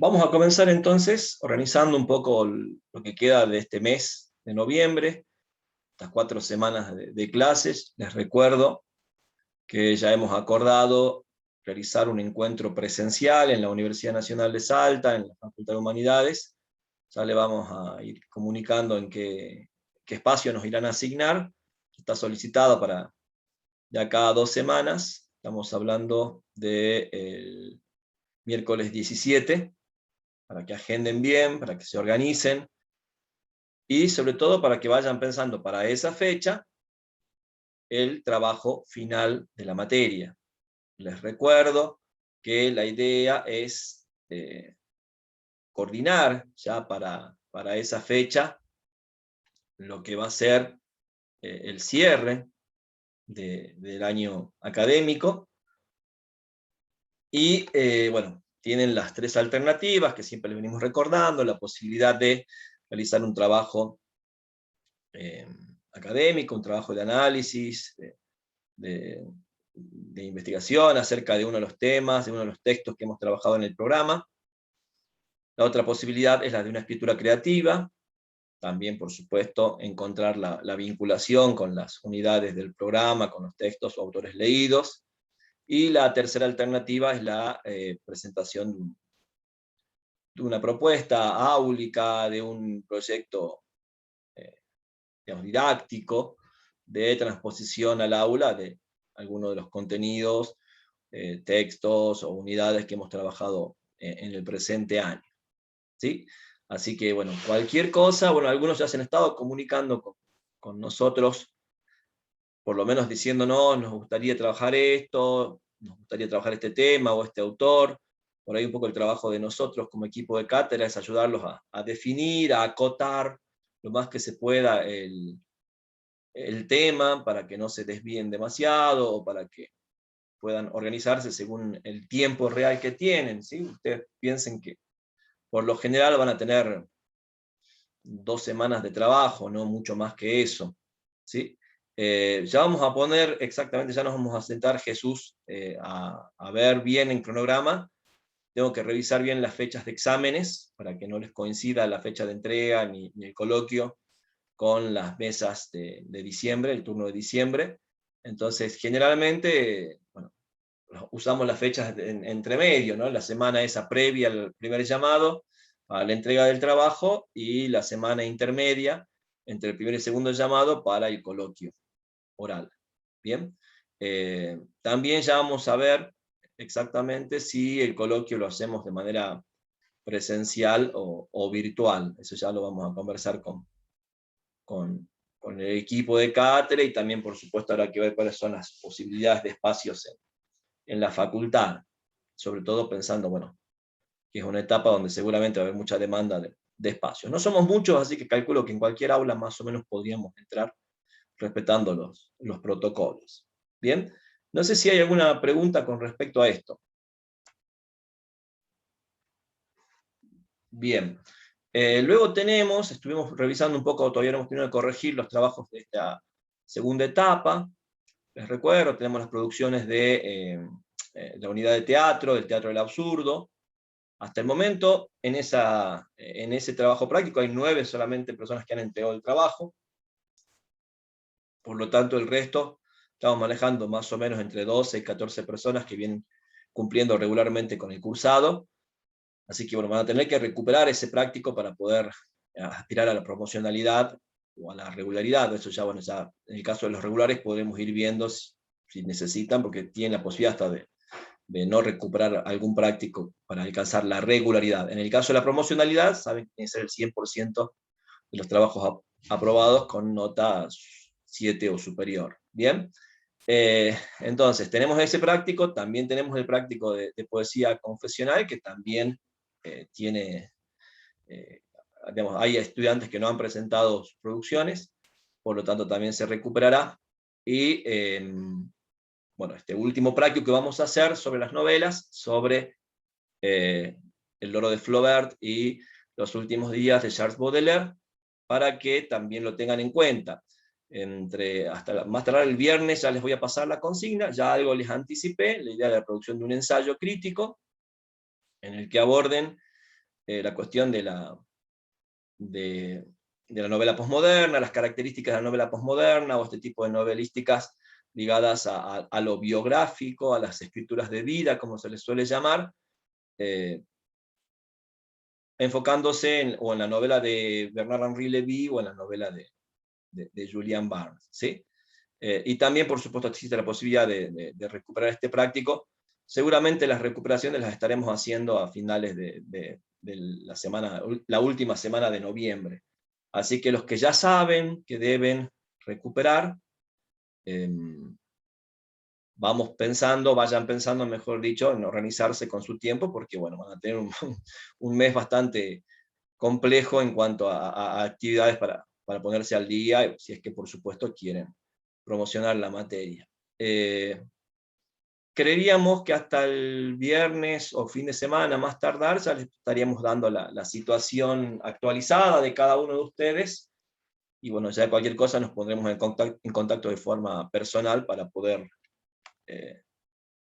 Vamos a comenzar entonces organizando un poco lo que queda de este mes de noviembre, estas 4 semanas de clases. Les recuerdo que ya hemos acordado realizar un encuentro presencial en la Universidad Nacional de Salta, en la Facultad de Humanidades. Ya le vamos a ir comunicando en qué espacio nos irán a asignar. Está solicitado para ya cada 2 semanas. Estamos hablando del miércoles 17, para que agenden bien, para que se organicen, y sobre todo para que vayan pensando para esa fecha el trabajo final de la materia. Les recuerdo que la idea es coordinar ya para esa fecha lo que va a ser el cierre del año académico, y bueno, tienen las 3 alternativas que siempre les venimos recordando: la posibilidad de realizar un trabajo académico, un trabajo de análisis, de investigación acerca de uno de los temas, de uno de los textos que hemos trabajado en el programa. La otra posibilidad es la de una escritura creativa, también por supuesto encontrar la vinculación con las unidades del programa, con los textos o autores leídos. Y la tercera alternativa es la presentación de una propuesta áulica, de un proyecto digamos, didáctico, de transposición al aula de algunos de los contenidos, textos o unidades que hemos trabajado en el presente año, ¿sí? Así que, bueno, cualquier cosa, bueno, algunos ya se han estado comunicando con nosotros, por lo menos diciéndonos: nos gustaría trabajar esto, nos gustaría trabajar este tema o este autor. Por ahí un poco el trabajo de nosotros como equipo de cátedra es ayudarlos a definir, a acotar lo más que se pueda el tema, para que no se desvíen demasiado o para que puedan organizarse según el tiempo real que tienen, ¿sí? Ustedes piensen que por lo general van a tener 2 semanas de trabajo, no mucho más que eso, ¿sí? Ya vamos a poner exactamente, ya nos vamos a sentar, Jesús, a ver bien en cronograma. Tengo que revisar bien las fechas de exámenes para que no les coincida la fecha de entrega ni el coloquio con las mesas de diciembre, el turno de diciembre. Entonces, generalmente, bueno, usamos las fechas entre medio, ¿no? La semana esa previa al primer llamado, a la entrega del trabajo, y la semana intermedia entre el primer y segundo llamado para el coloquio oral. Bien. También ya vamos a ver exactamente si el coloquio lo hacemos de manera presencial o virtual. Eso ya lo vamos a conversar con el equipo de cátedra, y también, por supuesto, habrá que ver cuáles son las posibilidades de espacios en la facultad, sobre todo pensando, bueno, que es una etapa donde seguramente va a haber mucha demanda de espacios. No somos muchos, así que calculo que en cualquier aula más o menos podríamos entrar respetando los protocolos. Bien, no sé si hay alguna pregunta con respecto a esto. Bien. Luego estuvimos revisando un poco, todavía no hemos tenido que corregir los trabajos de esta segunda etapa. Les recuerdo, tenemos las producciones de la unidad de teatro, del Teatro del Absurdo. Hasta el momento, en ese trabajo práctico, hay 9 solamente personas que han entregado el trabajo. Por lo tanto, el resto estamos manejando más o menos entre 12 y 14 personas que vienen cumpliendo regularmente con el cursado. Así que, bueno, van a tener que recuperar ese práctico para poder aspirar a la promocionalidad o a la regularidad. Eso ya, bueno, ya en el caso de los regulares podremos ir viendo si necesitan, porque tienen la posibilidad hasta de no recuperar algún práctico para alcanzar la regularidad. En el caso de la promocionalidad, saben que tiene que ser el 100% de los trabajos aprobados con nota 7 o superior. Bien. Entonces, tenemos ese práctico, también tenemos el práctico de poesía confesional, que también tiene, digamos, hay estudiantes que no han presentado sus producciones, por lo tanto también se recuperará. Y bueno, este último práctico que vamos a hacer sobre las novelas, sobre El loro de Flaubert y Los últimos días de Charles Baudelaire, para que también lo tengan en cuenta. Hasta más tarde el viernes ya les voy a pasar la consigna, ya algo les anticipé, la idea de la producción de un ensayo crítico, en el que aborden la cuestión de la novela posmoderna, las características de la novela posmoderna, o este tipo de novelísticas ligadas a lo biográfico, a las escrituras de vida, como se les suele llamar, enfocándose o en la novela de Bernard-Henri Lévy o en la novela de Julian Barnes, ¿sí? Y también, por supuesto, existe la posibilidad de recuperar este práctico. Seguramente las recuperaciones las estaremos haciendo a finales de la última semana de noviembre. Así que los que ya saben que deben recuperar, vayan pensando, mejor dicho, en organizarse con su tiempo, porque bueno, van a tener un mes bastante complejo en cuanto a actividades para ponerse al día, si es que por supuesto quieren promocionar la materia. Creeríamos que hasta el viernes o fin de semana, más tardar, ya les estaríamos dando la situación actualizada de cada uno de ustedes, y bueno, ya cualquier cosa nos pondremos en contacto de forma personal para poder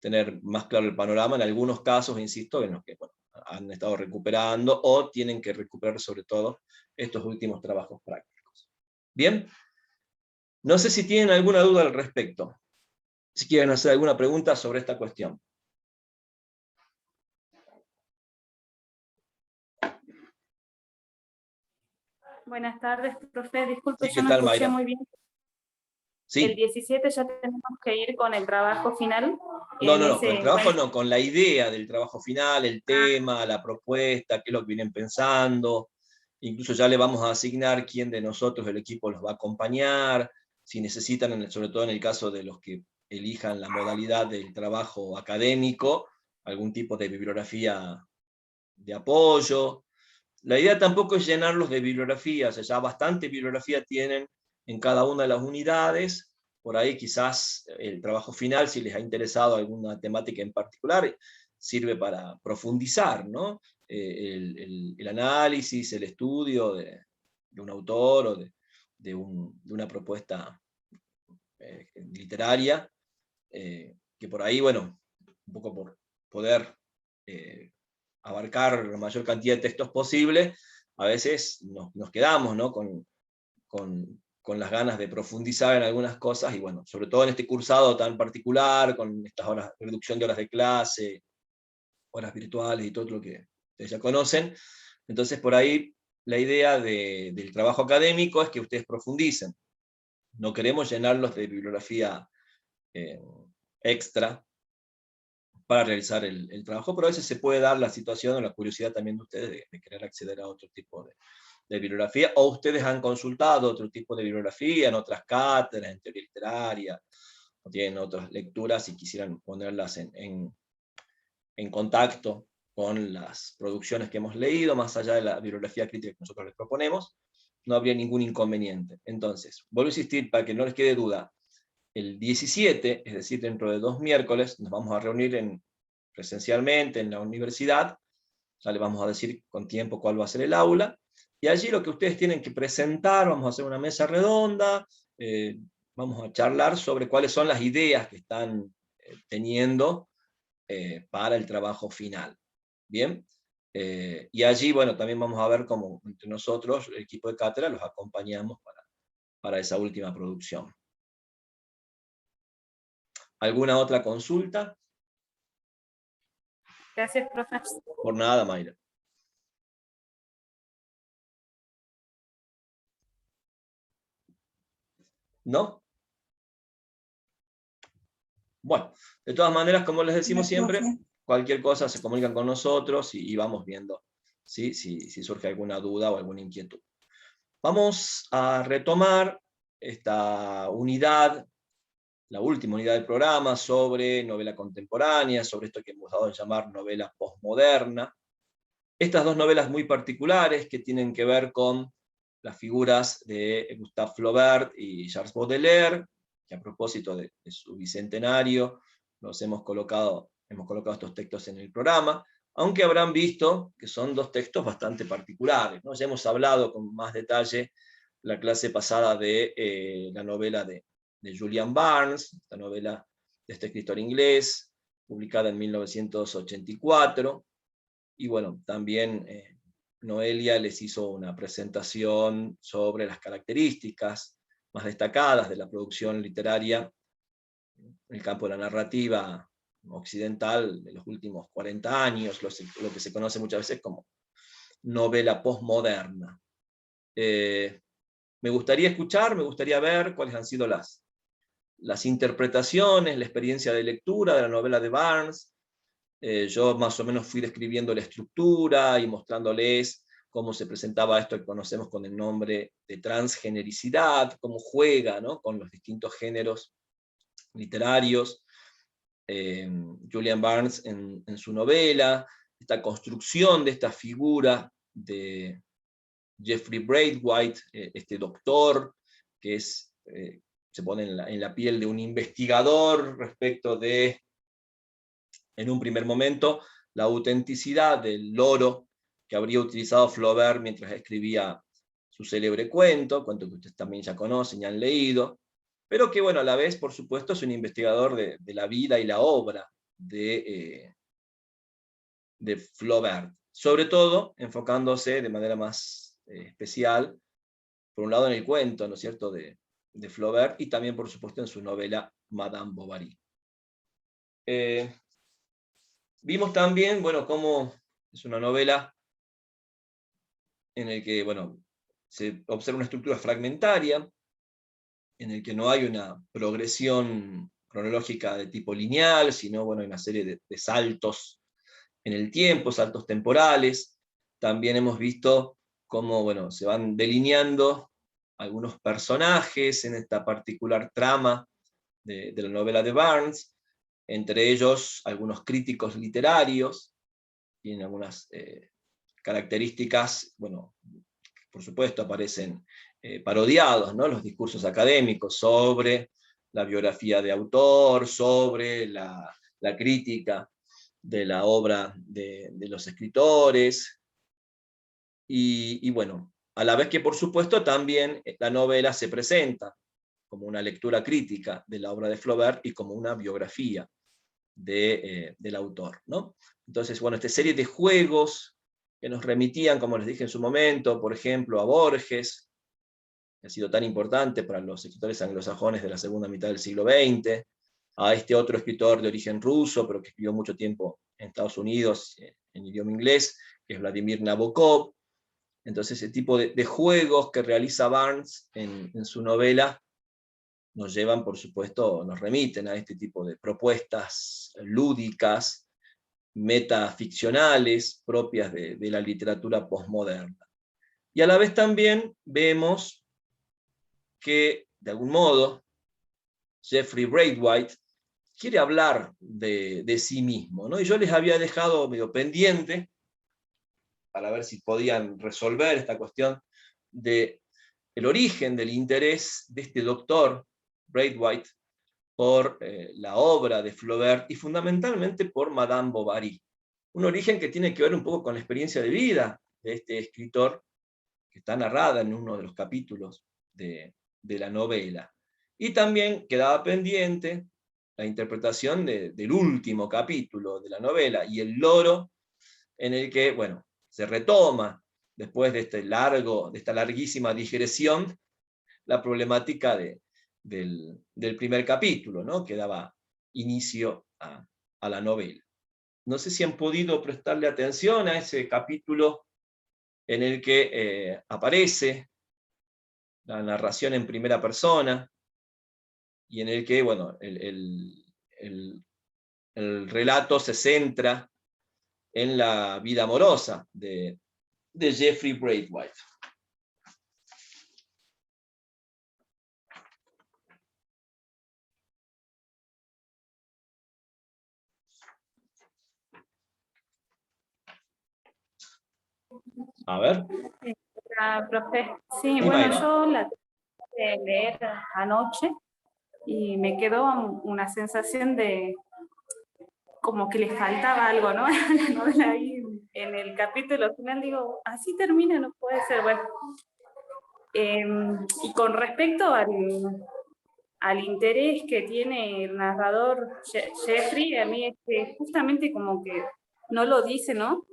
tener más claro el panorama. En algunos casos, insisto, en los que bueno, han estado recuperando o tienen que recuperar sobre todo estos últimos trabajos prácticos. Bien, no sé si tienen alguna duda al respecto, si quieren hacer alguna pregunta sobre esta cuestión. Buenas tardes, profe. Disculpe, Sí, yo ¿qué no tal, escuché Mayra? muy bien. Sí. El 17 ya tenemos que ir con el trabajo final. No, con el trabajo no, con la idea del trabajo final, el tema, la propuesta, qué es lo que vienen pensando. Incluso ya le vamos a asignar quién de nosotros, el equipo, los va a acompañar, si necesitan, sobre todo en el caso de los que elijan la modalidad del trabajo académico, algún tipo de bibliografía de apoyo. La idea tampoco es llenarlos de bibliografías, ya bastante bibliografía tienen en cada una de las unidades. Por ahí quizás el trabajo final, si les ha interesado alguna temática en particular, sirve para profundizar, ¿no? El análisis, el estudio de un autor o de una propuesta literaria, que por ahí, bueno, un poco por poder abarcar la mayor cantidad de textos posible, a veces nos quedamos, ¿no? con las ganas de profundizar en algunas cosas, y bueno, sobre todo en este cursado tan particular, con estas horas, reducción de horas de clase, horas virtuales y todo lo que ustedes ya conocen. Entonces, por ahí, la idea del trabajo académico es que ustedes profundicen. No queremos llenarlos de bibliografía extra para realizar el trabajo, pero a veces se puede dar la situación o la curiosidad también de ustedes de querer acceder a otro tipo de bibliografía, o ustedes han consultado otro tipo de bibliografía en otras cátedras, en teoría literaria, o tienen otras lecturas y quisieran ponerlas en contacto con las producciones que hemos leído, más allá de la bibliografía crítica que nosotros les proponemos, no habría ningún inconveniente. Entonces, vuelvo a insistir para que no les quede duda, el 17, es decir, dentro de 2 miércoles, nos vamos a reunir presencialmente en la universidad, ya les vamos a decir con tiempo cuál va a ser el aula, y allí lo que ustedes tienen que presentar, vamos a hacer una mesa redonda, vamos a charlar sobre cuáles son las ideas que están teniendo para el trabajo final. ¿Bien? Y allí, bueno, también vamos a ver cómo entre nosotros, el equipo de cátedra, los acompañamos para esa última producción. ¿Alguna otra consulta? Gracias, profe. Por nada, Mayra. ¿No? Bueno, de todas maneras, como les decimos siempre, cualquier cosa se comunican con nosotros y vamos viendo, ¿sí? Si surge alguna duda o alguna inquietud. Vamos a retomar esta unidad, la última unidad del programa, sobre novela contemporánea, sobre esto que hemos dado a llamar novela posmoderna. Estas 2 novelas muy particulares que tienen que ver con las figuras de Gustave Flaubert y Charles Baudelaire, que a propósito de su bicentenario hemos colocado estos textos en el programa, aunque habrán visto que son 2 textos bastante particulares, ¿no? Ya hemos hablado con más detalle la clase pasada de la novela de Julian Barnes, esta novela de este escritor inglés, publicada en 1984, y bueno, también Noelia les hizo una presentación sobre las características más destacadas de la producción literaria en el campo de la narrativa occidental de los últimos 40 años, lo que se conoce muchas veces como novela postmoderna. Me gustaría ver cuáles han sido las interpretaciones, la experiencia de lectura de la novela de Barnes. Yo más o menos fui describiendo la estructura y mostrándoles cómo se presentaba esto que conocemos con el nombre de transgenericidad, cómo juega, ¿no?, con los distintos géneros literarios. Julian Barnes en su novela, esta construcción de esta figura de Jeffrey Braithwaite, este doctor que se pone en la piel de un investigador respecto de, en un primer momento, la autenticidad del loro que habría utilizado Flaubert mientras escribía su célebre cuento que ustedes también ya conocen y han leído, pero que, bueno, a la vez, por supuesto, es un investigador de la vida y la obra de Flaubert, sobre todo enfocándose de manera más especial, por un lado en el cuento, ¿no es cierto?, de Flaubert, y también, por supuesto, en su novela Madame Bovary. Vimos también, bueno, cómo es una novela en el que, bueno, se observa una estructura fragmentaria, en el que no hay una progresión cronológica de tipo lineal, sino, bueno, hay una serie de saltos en el tiempo, saltos temporales. También hemos visto cómo, bueno, se van delineando algunos personajes en esta particular trama de la novela de Barnes, entre ellos algunos críticos literarios, tienen algunas características, bueno, por supuesto aparecen parodiados, ¿no?, los discursos académicos sobre la biografía de autor, sobre la crítica de la obra de los escritores, y bueno, a la vez que, por supuesto, también la novela se presenta como una lectura crítica de la obra de Flaubert y como una biografía del autor, ¿no? Entonces, bueno, esta serie de juegos que nos remitían, como les dije en su momento, por ejemplo, a Borges, que ha sido tan importante para los escritores anglosajones de la segunda mitad del siglo XX, a este otro escritor de origen ruso, pero que escribió mucho tiempo en Estados Unidos, en idioma inglés, que es Vladimir Nabokov. Entonces, ese tipo de juegos que realiza Barnes en su novela nos llevan, por supuesto, nos remiten a este tipo de propuestas lúdicas, metaficcionales, propias de la literatura postmoderna. Y a la vez también vemos que, de algún modo, Jeffrey Braithwaite quiere hablar de sí mismo, ¿no? Y yo les había dejado medio pendiente, para ver si podían resolver esta cuestión del origen del interés de este doctor Braithwaite por la obra de Flaubert y fundamentalmente por Madame Bovary. Un origen que tiene que ver un poco con la experiencia de vida de este escritor, que está narrada en uno de los capítulos de la novela. Y también quedaba pendiente la interpretación del último capítulo de la novela, y el loro, en el que, bueno, se retoma, después de esta larguísima digresión, la problemática del primer capítulo, ¿no?, que daba inicio a la novela. No sé si han podido prestarle atención a ese capítulo en el que aparece la narración en primera persona, y en el que, bueno, el relato se centra en la vida amorosa de Jeffrey Braithwaite. A ver. Profe, sí, Sí, bueno, Mayra. yo la tuve que leer anoche y me quedó una sensación de como que le faltaba algo, ¿no? La novela ahí en el capítulo final digo, así termina, no puede ser. Bueno, y con respecto al interés que tiene el narrador Jeffrey, a mí es que justamente como que no lo dice, ¿no?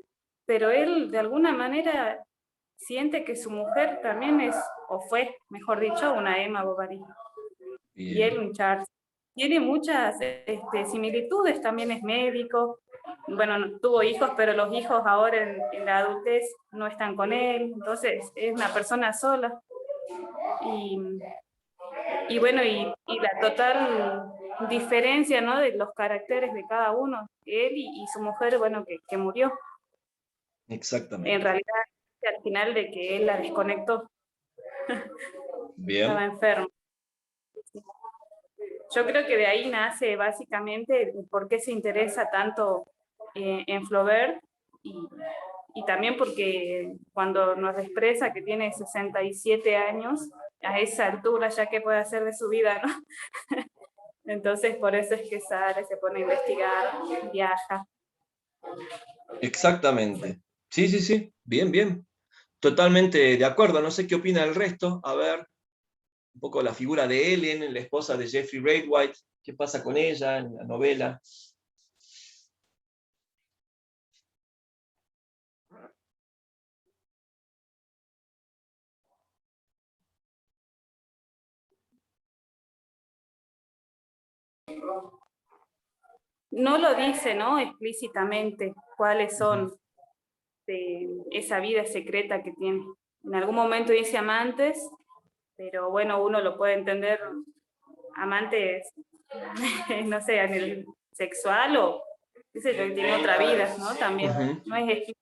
pero él de alguna manera siente que su mujer también es, o fue, mejor dicho, una Emma Bovary. Y él un Charles. Tiene muchas similitudes, también es médico, bueno, no tuvo hijos, pero los hijos ahora en la adultez no están con él, entonces es una persona sola. Y bueno, y la total diferencia, ¿no?, de los caracteres de cada uno, él y su mujer, bueno, que murió. Exactamente. En realidad, al final de que él la desconectó. Bien. Estaba enfermo. Yo creo que de ahí nace básicamente por qué se interesa tanto en Flaubert, y también porque cuando nos expresa que tiene 67 años, a esa altura ya qué puede hacer de su vida, ¿no? Entonces por eso es que sale, se pone a investigar, viaja. Exactamente. Sí, sí, sí. Bien, bien. Totalmente de acuerdo. No sé qué opina el resto. A ver, un poco la figura de Ellen, la esposa de Jeffrey Braithwaite. ¿Qué pasa con ella en la novela? No lo dice, ¿no?, explícitamente cuáles son esa vida secreta que tiene. En algún momento dice amantes, pero bueno, uno lo puede entender amantes, no sé, en el sexual o dice que tiene otra vida, ¿no? También, no es explícito.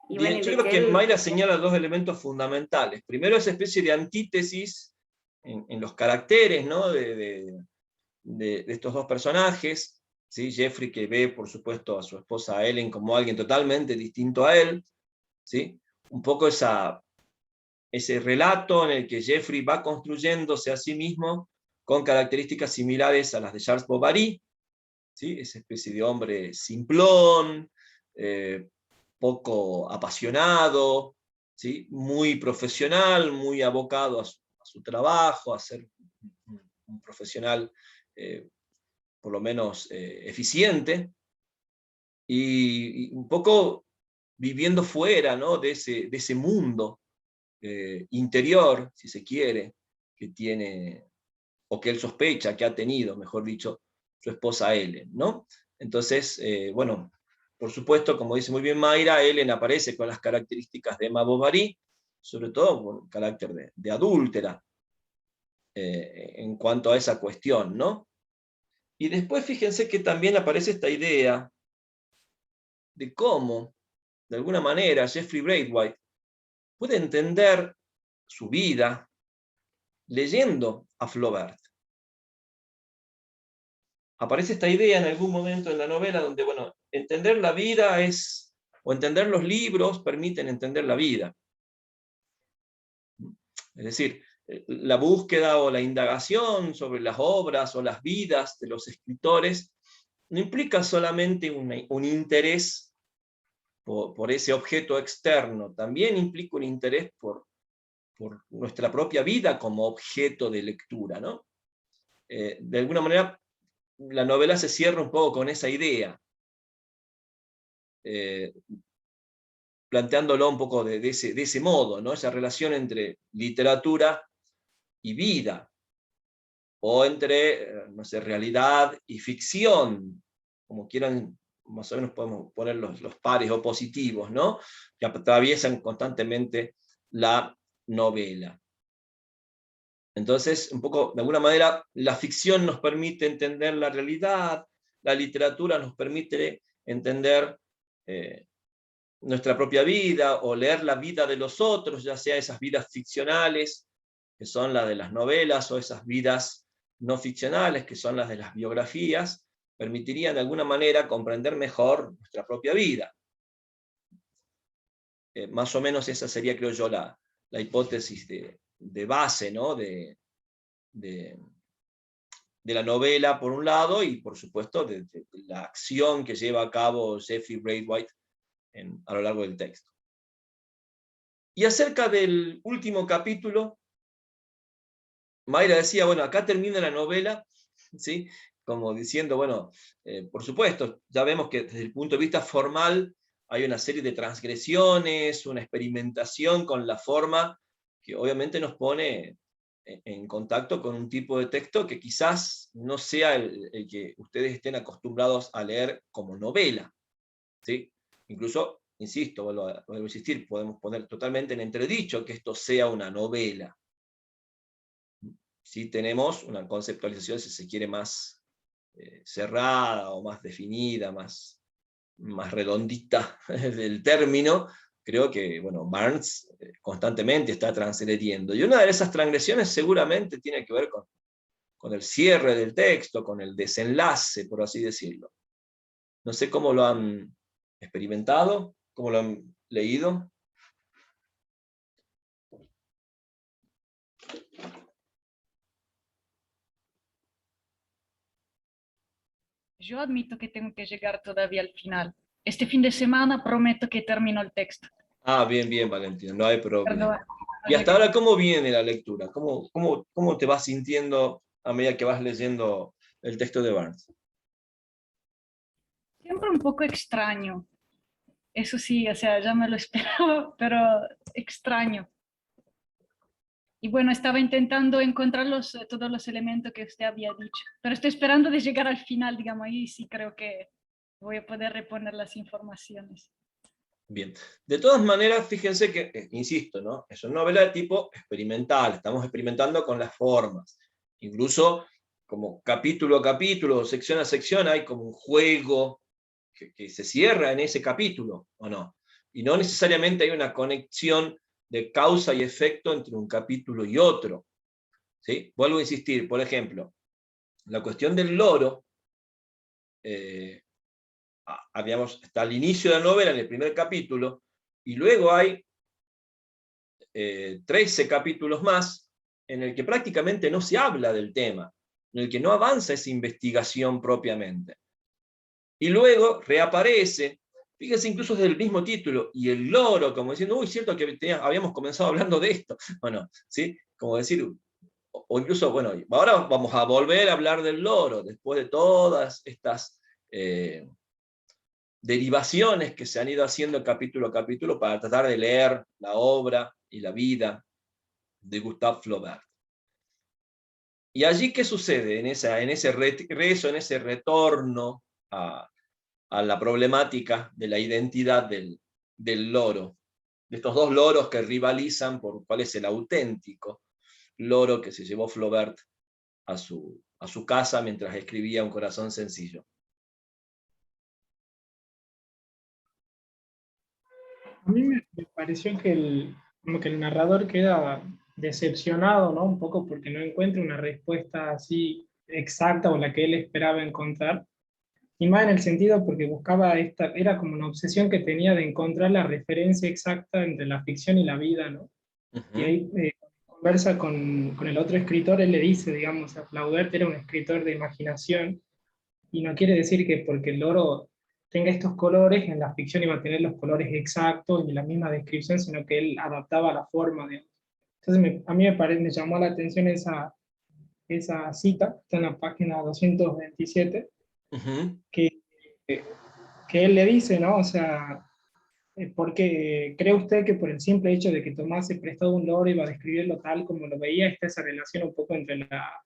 Y bueno, Bien, y yo de creo que que él... Mayra señala dos elementos fundamentales. Primero, esa especie de antítesis en los caracteres, ¿no?, de estos dos personajes, ¿sí? Jeffrey, que ve, por supuesto, a su esposa Ellen como alguien totalmente distinto a él, ¿sí? Un poco ese relato en el que Jeffrey va construyéndose a sí mismo con características similares a las de Charles Bovary, ¿sí? Esa especie de hombre simplón, poco apasionado, ¿sí?, muy profesional, muy abocado a su trabajo, a ser un profesional por lo menos eficiente, y un poco viviendo fuera, ¿no?, de ese mundo interior, si se quiere, que tiene, o que él sospecha que ha tenido, mejor dicho, su esposa Ellen, ¿no? Entonces, bueno, por supuesto, como dice muy bien Mayra, Ellen aparece con las características de Emma Bovary, sobre todo con el carácter de adúltera, en cuanto a esa cuestión, ¿no? Y después fíjense que también aparece esta idea de cómo, de alguna manera, Jeffrey Braithwaite puede entender su vida leyendo a Flaubert. Aparece esta idea en algún momento en la novela donde, bueno, entender la vida es, o entender los libros permiten entender la vida. Es decir, la búsqueda o la indagación sobre las obras o las vidas de los escritores no implica solamente un interés por ese objeto externo, también implica un interés por nuestra propia vida como objeto de lectura, ¿no? De alguna manera, la novela se cierra un poco con esa idea, planteándolo un poco de ese modo, ¿no? Esa relación entre literatura y vida, o entre, no sé, realidad y ficción, como quieran, más o menos podemos poner los pares opositivos, ¿no?, que atraviesan constantemente la novela. Entonces, un poco, de alguna manera, la ficción nos permite entender la realidad, la literatura nos permite entender nuestra propia vida, o leer la vida de los otros, ya sea esas vidas ficcionales, que son las de las novelas, o esas vidas no ficcionales, que son las de las biografías, permitirían de alguna manera comprender mejor nuestra propia vida. Más o menos esa sería, creo yo, la hipótesis de base, ¿no?, de la novela, por un lado, y por supuesto de la acción que lleva a cabo Jeffrey Braithwaite a lo largo del texto. Y acerca del último capítulo, Mayra decía, bueno, acá termina la novela, ¿sí?, como diciendo, bueno, por supuesto, ya vemos que desde el punto de vista formal hay una serie de transgresiones, una experimentación con la forma que obviamente nos pone en contacto con un tipo de texto que quizás no sea el que ustedes estén acostumbrados a leer como novela, ¿sí? Incluso, insisto, vuelvo a insistir, podemos poner totalmente en entredicho que esto sea una novela. Sí tenemos una conceptualización, si se quiere, más cerrada o más definida, más redondita del término. Creo que, bueno, Barnes constantemente está transgrediendo. Y una de esas transgresiones seguramente tiene que ver con el cierre del texto, con el desenlace, por así decirlo. No sé cómo lo han experimentado, cómo lo han leído. Yo admito que tengo que llegar todavía al final. Este fin de semana prometo que termino el texto. Ah, bien, bien, Valentina, no hay problema. Perdón. Y hasta ahora, ¿cómo viene la lectura? ¿Cómo te vas sintiendo a medida que vas leyendo el texto de Barnes? Siempre un poco extraño. Eso sí, o sea, ya me lo esperaba, pero extraño. Y bueno, estaba intentando encontrar todos los elementos que usted había dicho, pero estoy esperando de llegar al final, digamos, ahí sí creo que voy a poder reponer las informaciones. Bien. De todas maneras, fíjense que, insisto, ¿no? Es una novela de tipo experimental, estamos experimentando con las formas. Incluso, como capítulo a capítulo, sección a sección, hay como un juego que se cierra en ese capítulo, ¿o no? Y no necesariamente hay una conexión de causa y efecto entre un capítulo y otro. ¿Sí? Vuelvo a insistir, por ejemplo, la cuestión del loro, está al inicio de la novela, en el primer capítulo, y luego hay 13 capítulos más en el que prácticamente no se habla del tema, en el que no avanza esa investigación propiamente. Y luego reaparece, fíjense incluso desde el mismo título, y el loro, como diciendo, uy, cierto que habíamos comenzado hablando de esto. Bueno, ¿sí? Como decir, o incluso, bueno, ahora vamos a volver a hablar del loro, después de todas estas derivaciones que se han ido haciendo capítulo a capítulo para tratar de leer la obra y la vida de Gustave Flaubert. Y allí, ¿qué sucede? En ese regreso, en ese retorno a la problemática de la identidad del loro, de estos dos loros que rivalizan por cuál es el auténtico loro que se llevó Flaubert a su casa mientras escribía Un corazón sencillo. A mí me pareció que como que el narrador queda decepcionado, ¿no? Un poco porque no encuentra una respuesta así exacta o la que él esperaba encontrar. Y más en el sentido porque buscaba era como una obsesión que tenía de encontrar la referencia exacta entre la ficción y la vida, ¿no? Y ahí conversa con el otro escritor, él le dice, digamos, a Flaubert era un escritor de imaginación, y no quiere decir que porque el loro tenga estos colores, en la ficción iba a tener los colores exactos y la misma descripción, sino que él adaptaba la forma, digamos. Entonces a mí me llamó la atención esa cita, está en la página 227, que, que él le dice, ¿no? O sea, porque ¿cree usted que por el simple hecho de que tomase prestado un loro iba a describirlo tal como lo veía? Está esa relación un poco entre la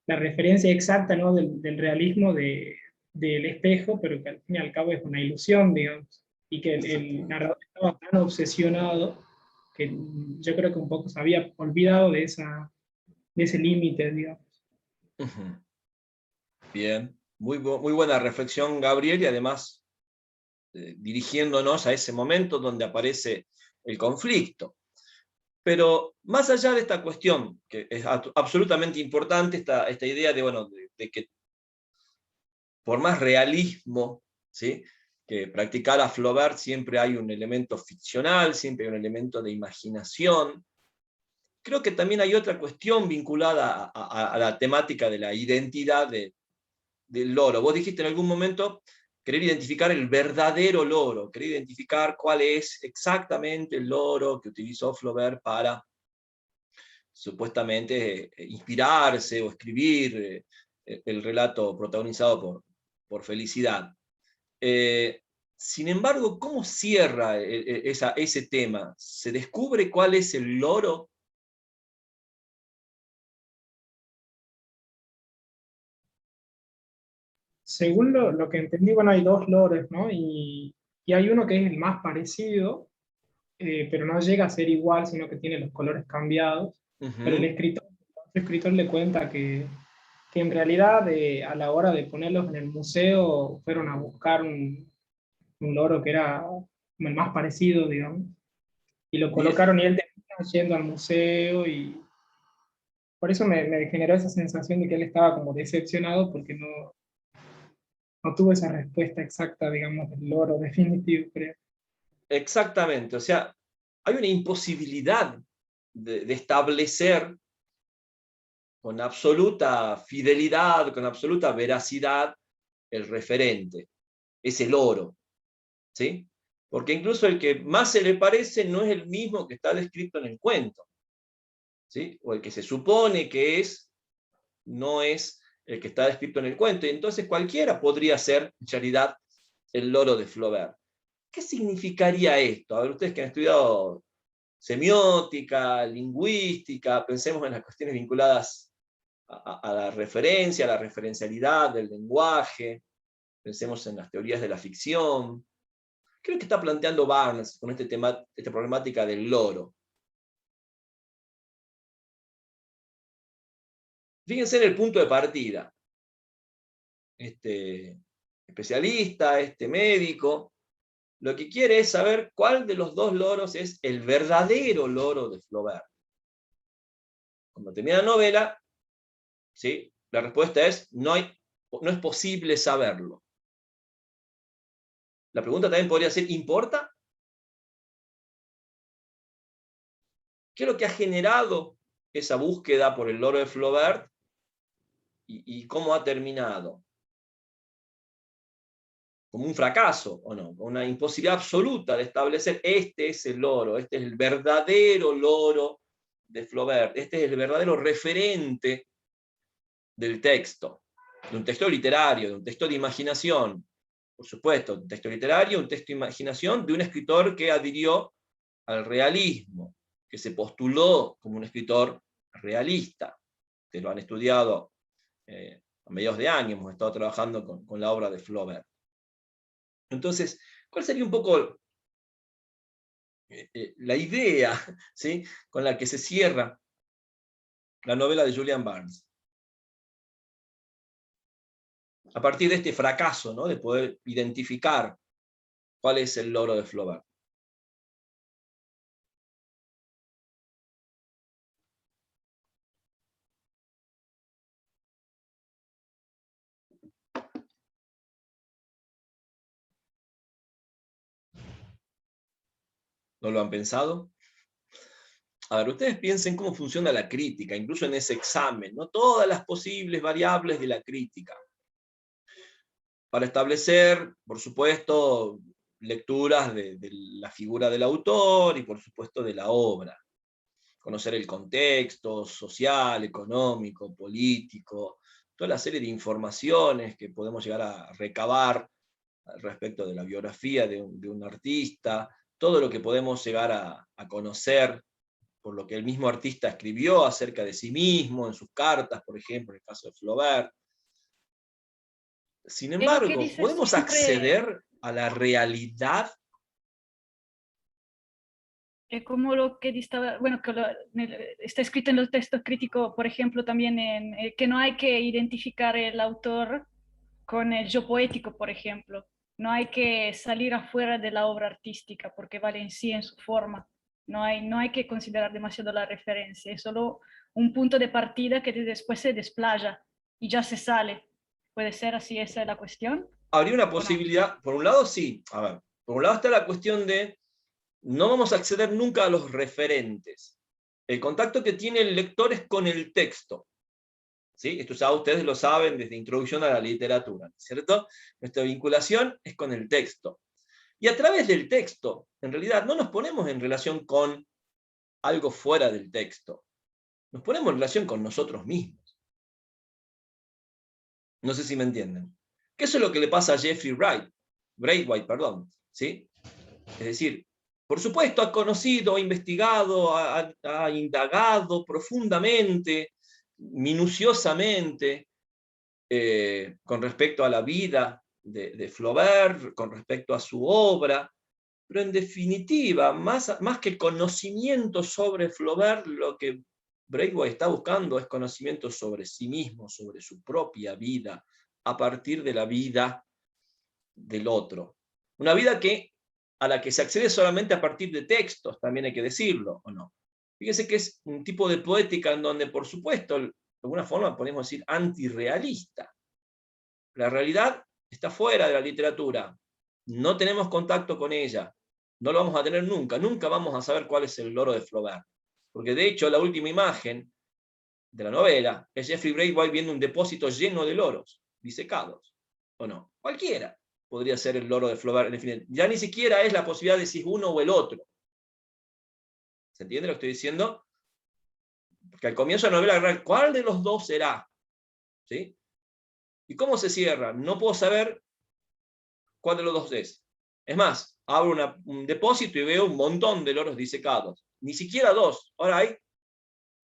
referencia exacta, ¿no? del realismo del espejo, pero que al fin y al cabo es una ilusión, digamos, y que el narrador estaba tan obsesionado que yo creo que un poco se había olvidado de ese límite, digamos. Bien, muy buena reflexión, Gabriel, y además dirigiéndonos a ese momento donde aparece el conflicto. Pero más allá de esta cuestión, que es absolutamente importante, esta idea de, bueno, de que por más realismo, ¿sí?, que practicara Flaubert, siempre hay un elemento ficcional, siempre hay un elemento de imaginación. Creo que también hay otra cuestión vinculada a la temática de la identidad del loro. Vos dijiste en algún momento querer identificar el verdadero loro, querer identificar cuál es exactamente el loro que utilizó Flaubert para supuestamente inspirarse o escribir el relato protagonizado por Felicidad. Sin embargo, ¿cómo cierra ese tema? ¿Se descubre cuál es el loro? Según lo que entendí, bueno, hay dos lores, ¿no? Y hay uno que es el más parecido, pero no llega a ser igual, sino que tiene los colores cambiados. Pero Ujú. el escritor le cuenta que en realidad a la hora de ponerlos en el museo fueron a buscar un loro que era como el más parecido, digamos, y lo Bien. colocaron y él terminó yendo al museo y por eso me generó esa sensación de que él estaba como decepcionado porque no tuvo esa respuesta exacta, digamos, del loro definitivo, creo. Exactamente, o sea, hay una imposibilidad de establecer con absoluta fidelidad, con absoluta veracidad, el referente, es el oro, ¿sí? Porque incluso el que más se le parece no es el mismo que está descrito en el cuento, ¿sí? O el que se supone que es, no es el que está descrito en el cuento, y entonces cualquiera podría ser, en realidad, el loro de Flaubert. ¿Qué significaría esto? A ver, ustedes que han estudiado semiótica, lingüística, pensemos en las cuestiones vinculadas a la referencia, a la referencialidad del lenguaje, pensemos en las teorías de la ficción. Creo que está planteando Barnes con esta problemática del loro. Fíjense en el punto de partida. Este especialista, este médico, lo que quiere es saber cuál de los dos loros es el verdadero loro de Flaubert. Cuando termina la novela, ¿sí? La respuesta es no es posible saberlo. La pregunta también podría ser, ¿importa? ¿Qué es lo que ha generado esa búsqueda por el loro de Flaubert y cómo ha terminado? ¿Como un fracaso o no? Una imposibilidad absoluta de establecer este es el loro, este es el verdadero loro de Flaubert, este es el verdadero referente del texto, de un texto literario, de un texto de imaginación, por supuesto, un texto literario, un texto de imaginación de un escritor que adhirió al realismo, que se postuló como un escritor realista, que lo han estudiado a mediados de año, hemos estado trabajando con la obra de Flaubert. Entonces, ¿cuál sería un poco la idea, ¿sí?, con la que se cierra la novela de Julian Barnes? A partir de este fracaso, ¿no?, de poder identificar cuál es el loro de Flaubert. ¿No lo han pensado? A ver, ustedes piensen cómo funciona la crítica, incluso en ese examen, ¿no? Todas las posibles variables de la crítica. Para establecer, por supuesto, lecturas de la figura del autor y, por supuesto, de la obra. Conocer el contexto social, económico, político, toda la serie de informaciones que podemos llegar a recabar respecto de la biografía de un artista, todo lo que podemos llegar a conocer por lo que el mismo artista escribió acerca de sí mismo, en sus cartas, por ejemplo, en el caso de Flaubert. Sin Es lo que embargo, dice ¿podemos siempre, acceder a la realidad? como lo que estaba, bueno, está escrito en los textos críticos, por ejemplo, también en que no hay que identificar el autor con el yo poético, por ejemplo. No hay que salir afuera de la obra artística porque vale en sí en su forma. No hay que considerar demasiado la referencia, es solo un punto de partida que después se desplaya y ya se sale. ¿Puede ser así esa es la cuestión? Habría una ¿O no? posibilidad, por un lado sí, a ver, por un lado está la cuestión de no vamos a acceder nunca a los referentes. El contacto que tiene el lector es con el texto. ¿Sí? Esto ya ustedes lo saben desde Introducción a la Literatura, ¿cierto? Nuestra vinculación es con el texto. Y a través del texto, en realidad, no nos ponemos en relación con algo fuera del texto. Nos ponemos en relación con nosotros mismos. No sé si me entienden. Que eso es lo que le pasa a Jeffrey Wright. Braithwaite, perdón, ¿sí? Es decir, por supuesto ha conocido, ha investigado, ha indagado profundamente, minuciosamente, con respecto a la vida de Flaubert, con respecto a su obra, pero en definitiva, más que el conocimiento sobre Flaubert, lo que Braithwaite está buscando es conocimiento sobre sí mismo, sobre su propia vida, a partir de la vida del otro. Una vida a la que se accede solamente a partir de textos, también hay que decirlo, ¿o no? Fíjense que es un tipo de poética en donde, por supuesto, de alguna forma podemos decir antirrealista. La realidad está fuera de la literatura, no tenemos contacto con ella, no lo vamos a tener nunca, nunca vamos a saber cuál es el loro de Flaubert. Porque de hecho la última imagen de la novela es Jeffrey Braithwaite viendo un depósito lleno de loros, disecados, ¿o no? Cualquiera podría ser el loro de Flaubert en el final. Ya ni siquiera es la posibilidad de si es uno o el otro. ¿Se entiende lo que estoy diciendo? Porque al comienzo de la novela, ¿cuál de los dos será? ¿Sí? ¿Y cómo se cierra? No puedo saber cuál de los dos es. Es más, abro un depósito y veo un montón de loros disecados. Ni siquiera dos. Ahora hay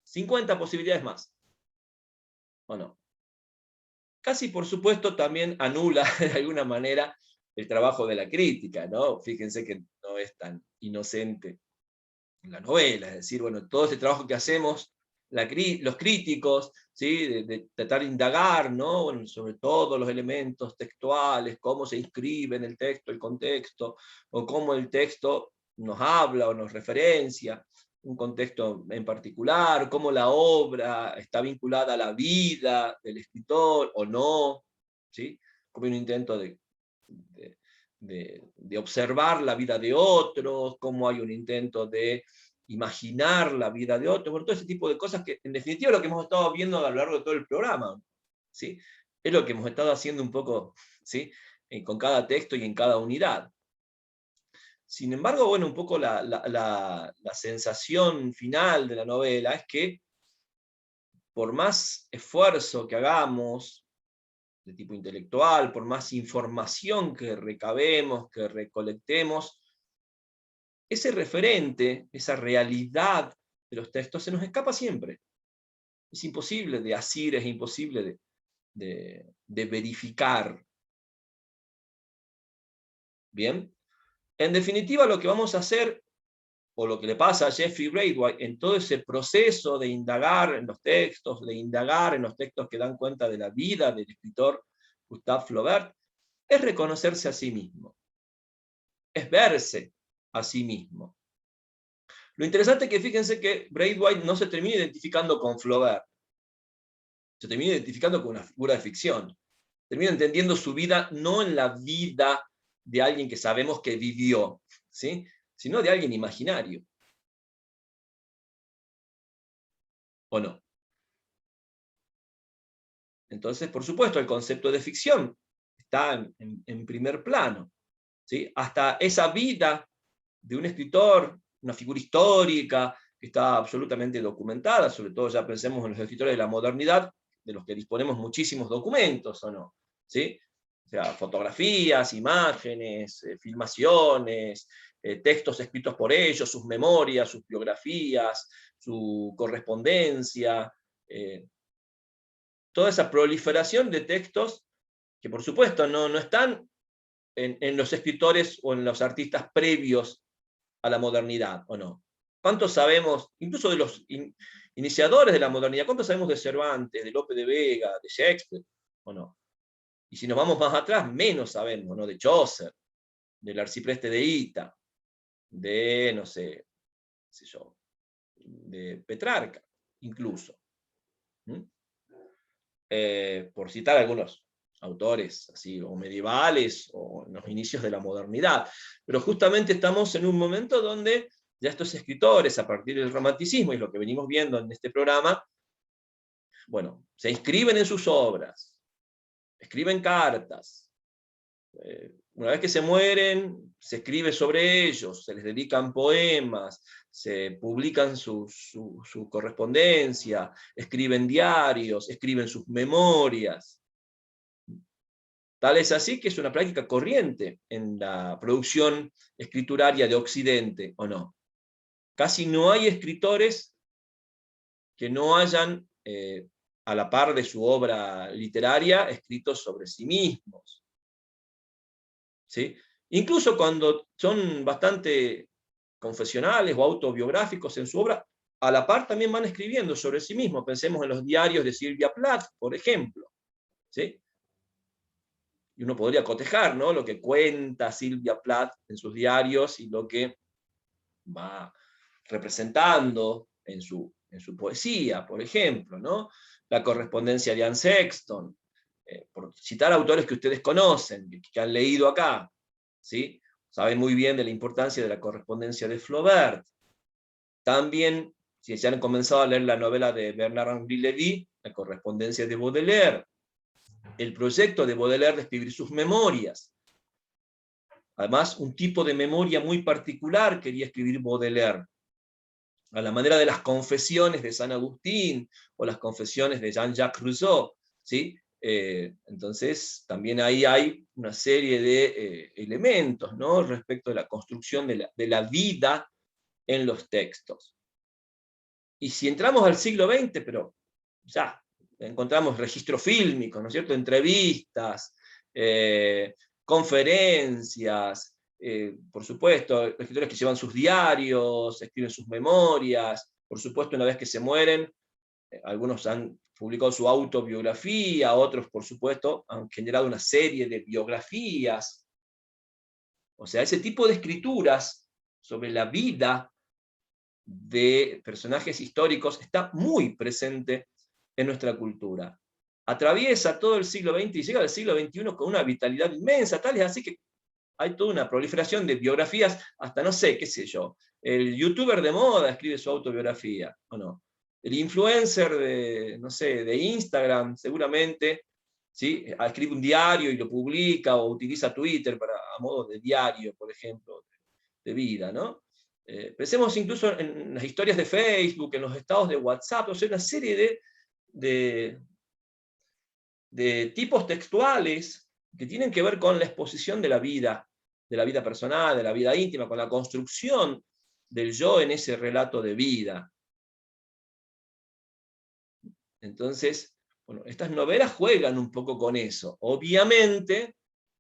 50 posibilidades más. ¿O no? Casi, por supuesto, también anula de alguna manera el trabajo de la crítica, ¿no? Fíjense que no es tan inocente la novela, es decir, bueno, todo este trabajo que hacemos los críticos, ¿sí? de tratar de indagar, ¿no? Bueno, sobre todo los elementos textuales, cómo se inscribe en el texto, el contexto, o cómo el texto nos habla o nos referencia, un contexto en particular, cómo la obra está vinculada a la vida del escritor o no, ¿sí? Como un intento de observar la vida de otros, cómo hay un intento de imaginar la vida de otros, bueno, todo ese tipo de cosas que en definitiva es lo que hemos estado viendo a lo largo de todo el programa, ¿sí? Es lo que hemos estado haciendo un poco, ¿sí? Con cada texto y en cada unidad. Sin embargo, bueno, un poco la sensación final de la novela es que por más esfuerzo que hagamos, de tipo intelectual, por más información que recabemos, que recolectemos, ese referente, esa realidad de los textos se nos escapa siempre. Es imposible de asir, es imposible de verificar. Bien, en definitiva lo que vamos a hacer, o lo que le pasa a Jeffrey Braithwaite en todo ese proceso de indagar en los textos, que dan cuenta de la vida del escritor Gustave Flaubert, es reconocerse a sí mismo, es verse a sí mismo. Lo interesante es que fíjense que Braithwaite no se termina identificando con Flaubert, se termina identificando con una figura de ficción, termina entendiendo su vida no en la vida de alguien que sabemos que vivió, ¿sí? Sino de alguien imaginario. ¿O no? Entonces, por supuesto, el concepto de ficción está en primer plano, ¿sí? Hasta esa vida de un escritor, una figura histórica, que está absolutamente documentada, sobre todo ya pensemos en los escritores de la modernidad, de los que disponemos muchísimos documentos, ¿o no? ¿Sí? O sea, fotografías, imágenes, filmaciones, textos escritos por ellos, sus memorias, sus biografías, su correspondencia, toda esa proliferación de textos que por supuesto no están en los escritores o en los artistas previos a la modernidad, ¿o no? ¿Cuántos sabemos, incluso de los iniciadores de la modernidad, cuántos sabemos de Cervantes, de Lope de Vega, de Shakespeare, o no? Y si nos vamos más atrás, menos sabemos, ¿no? De Chaucer, del Arcipreste de Ita, de, no sé yo, de Petrarca, incluso. Por citar algunos autores así, o medievales, o en los inicios de la modernidad. Pero justamente estamos en un momento donde ya estos escritores, a partir del romanticismo, y lo que venimos viendo en este programa, bueno, se inscriben en sus obras, escriben cartas, una vez que se mueren, se escribe sobre ellos, se les dedican poemas, se publican su correspondencia, escriben diarios, escriben sus memorias. Tal es así que es una práctica corriente en la producción escrituraria de Occidente, ¿o no? Casi no hay escritores que no hayan, a la par de su obra literaria, escrito sobre sí mismos. ¿Sí? Incluso cuando son bastante confesionales o autobiográficos en su obra, a la par también van escribiendo sobre sí mismos. Pensemos en los diarios de Sylvia Plath, por ejemplo. ¿Sí? Y uno podría cotejar, ¿no?, lo que cuenta Sylvia Plath en sus diarios y lo que va representando en su poesía, por ejemplo, ¿no? La correspondencia de Anne Sexton, por citar autores que ustedes conocen, que han leído acá, ¿sí? Saben muy bien de la importancia de la correspondencia de Flaubert. También, si ya han comenzado a leer la novela de Bernard-Henri Lévy, la correspondencia de Baudelaire, el proyecto de Baudelaire de escribir sus memorias. Además, un tipo de memoria muy particular quería escribir Baudelaire, a la manera de las confesiones de San Agustín, o las confesiones de Jean-Jacques Rousseau, ¿sí? Entonces, también ahí hay una serie de elementos, ¿no?, respecto de la construcción de la vida en los textos. Y si entramos al siglo XX, pero ya encontramos registros fílmicos, ¿no es cierto?, entrevistas, conferencias, por supuesto, escritores que llevan sus diarios, escriben sus memorias, por supuesto, una vez que se mueren, algunos han publicado su autobiografía, otros, por supuesto, han generado una serie de biografías. O sea, ese tipo de escrituras sobre la vida de personajes históricos está muy presente en nuestra cultura. Atraviesa todo el siglo XX y llega al siglo XXI con una vitalidad inmensa, tal es así que hay toda una proliferación de biografías, hasta no sé, qué sé yo, el youtuber de moda escribe su autobiografía, ¿o no? El influencer de, no sé, de Instagram, seguramente, ¿sí?, escribe un diario y lo publica, o utiliza Twitter a modo de diario, por ejemplo, de vida, ¿no? Pensemos incluso en las historias de Facebook, en los estados de WhatsApp, o sea, una serie de tipos textuales que tienen que ver con la exposición de la vida personal, de la vida íntima, con la construcción del yo en ese relato de vida. Entonces, bueno, estas novelas juegan un poco con eso. Obviamente,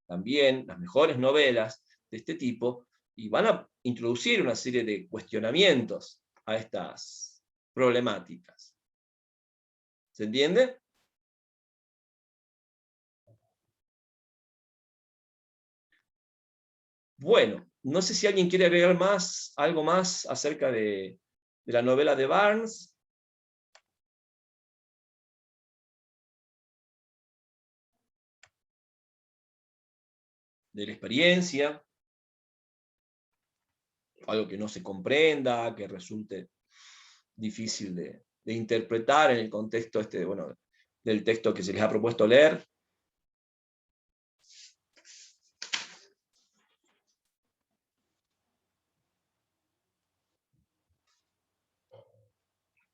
también las mejores novelas de este tipo y van a introducir una serie de cuestionamientos a estas problemáticas. ¿Se entiende? Bueno, no sé si alguien quiere agregar algo más acerca de la novela de Barnes. De la experiencia, algo que no se comprenda, que resulte difícil de interpretar en el contexto bueno, del texto que se les ha propuesto leer.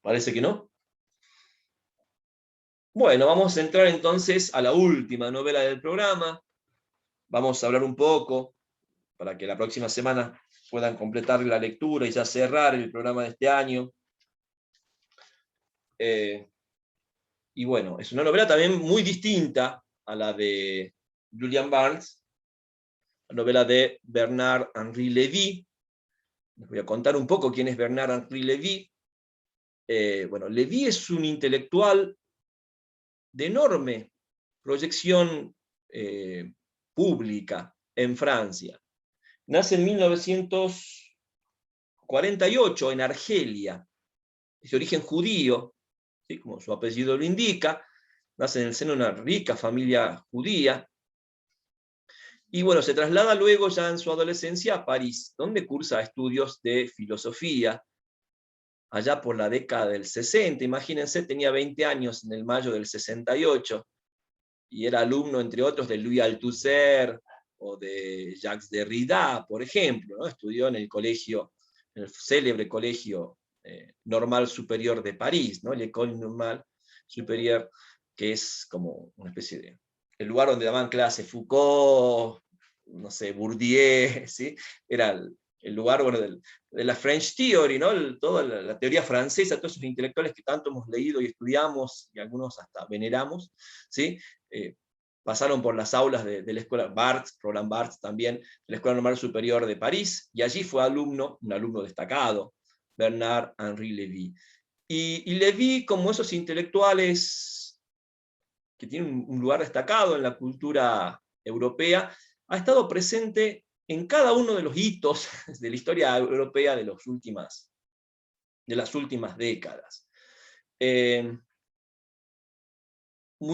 Parece que no. Bueno, vamos a entrar entonces a la última novela del programa. Vamos a hablar un poco, para que la próxima semana puedan completar la lectura y ya cerrar el programa de este año. Y bueno, es una novela también muy distinta a la de Julian Barnes, la novela de Bernard-Henri Lévy. Les voy a contar un poco quién es Bernard-Henri Lévy. Bueno, Lévy es un intelectual de enorme proyección pública en Francia. Nace en 1948 en Argelia, es de origen judío, ¿sí?, como su apellido lo indica, nace en el seno de una rica familia judía, y bueno, se traslada luego ya en su adolescencia a París, donde cursa estudios de filosofía, allá por la década del 60, imagínense, tenía 20 años en el mayo del 68, y era alumno, entre otros, de Louis Althusser, o de Jacques Derrida, por ejemplo, ¿no? Estudió en el célebre colegio normal superior de París, ¿no? L'École Normale Supérieure, que es como una especie de el lugar donde daban clase Foucault, no sé, Bourdieu, ¿sí? Era el lugar, bueno, de la French Theory, ¿no? Toda la teoría francesa, todos esos intelectuales que tanto hemos leído y estudiamos, y algunos hasta veneramos, ¿sí? Pasaron por las aulas de la escuela Barthes, Roland Barthes también, de la Escuela Normal Superior de París, y allí fue un alumno destacado, Bernard-Henri Lévy. Y Lévy, como esos intelectuales que tienen un lugar destacado en la cultura europea, ha estado presente en cada uno de los hitos de la historia europea de las últimas décadas.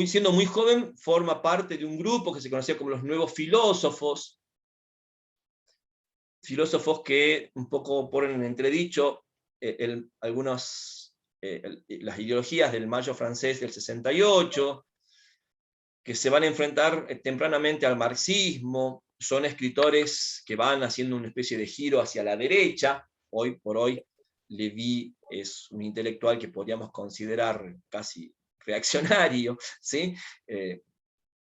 Siendo muy joven, forma parte de un grupo que se conocía como los nuevos filósofos que un poco ponen en entredicho las ideologías del Mayo francés del 68, que se van a enfrentar tempranamente al marxismo. Son escritores que van haciendo una especie de giro hacia la derecha. Hoy por hoy, Lévy es un intelectual que podríamos considerar casi reaccionario, ¿sí?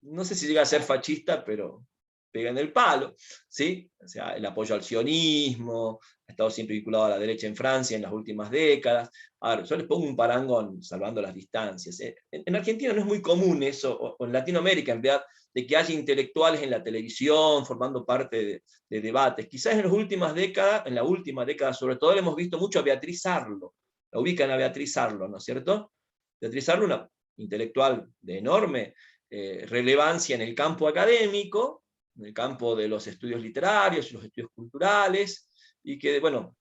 No sé si llega a ser fascista, pero pega en el palo, ¿sí? O sea, el apoyo al sionismo, ha estado siempre vinculado a la derecha en Francia en las últimas décadas. Ahora, yo les pongo un parangón, salvando las distancias. En Argentina no es muy común eso, o en Latinoamérica, en verdad, de que haya intelectuales en la televisión formando parte de debates. Quizás en la última década sobre todo, le hemos visto mucho a Beatriz Arlo. La ubican a Beatriz Arlo, ¿no es cierto? Beatriz Arlo, una intelectual de enorme relevancia en el campo académico, en el campo de los estudios literarios y los estudios culturales, y que, bueno,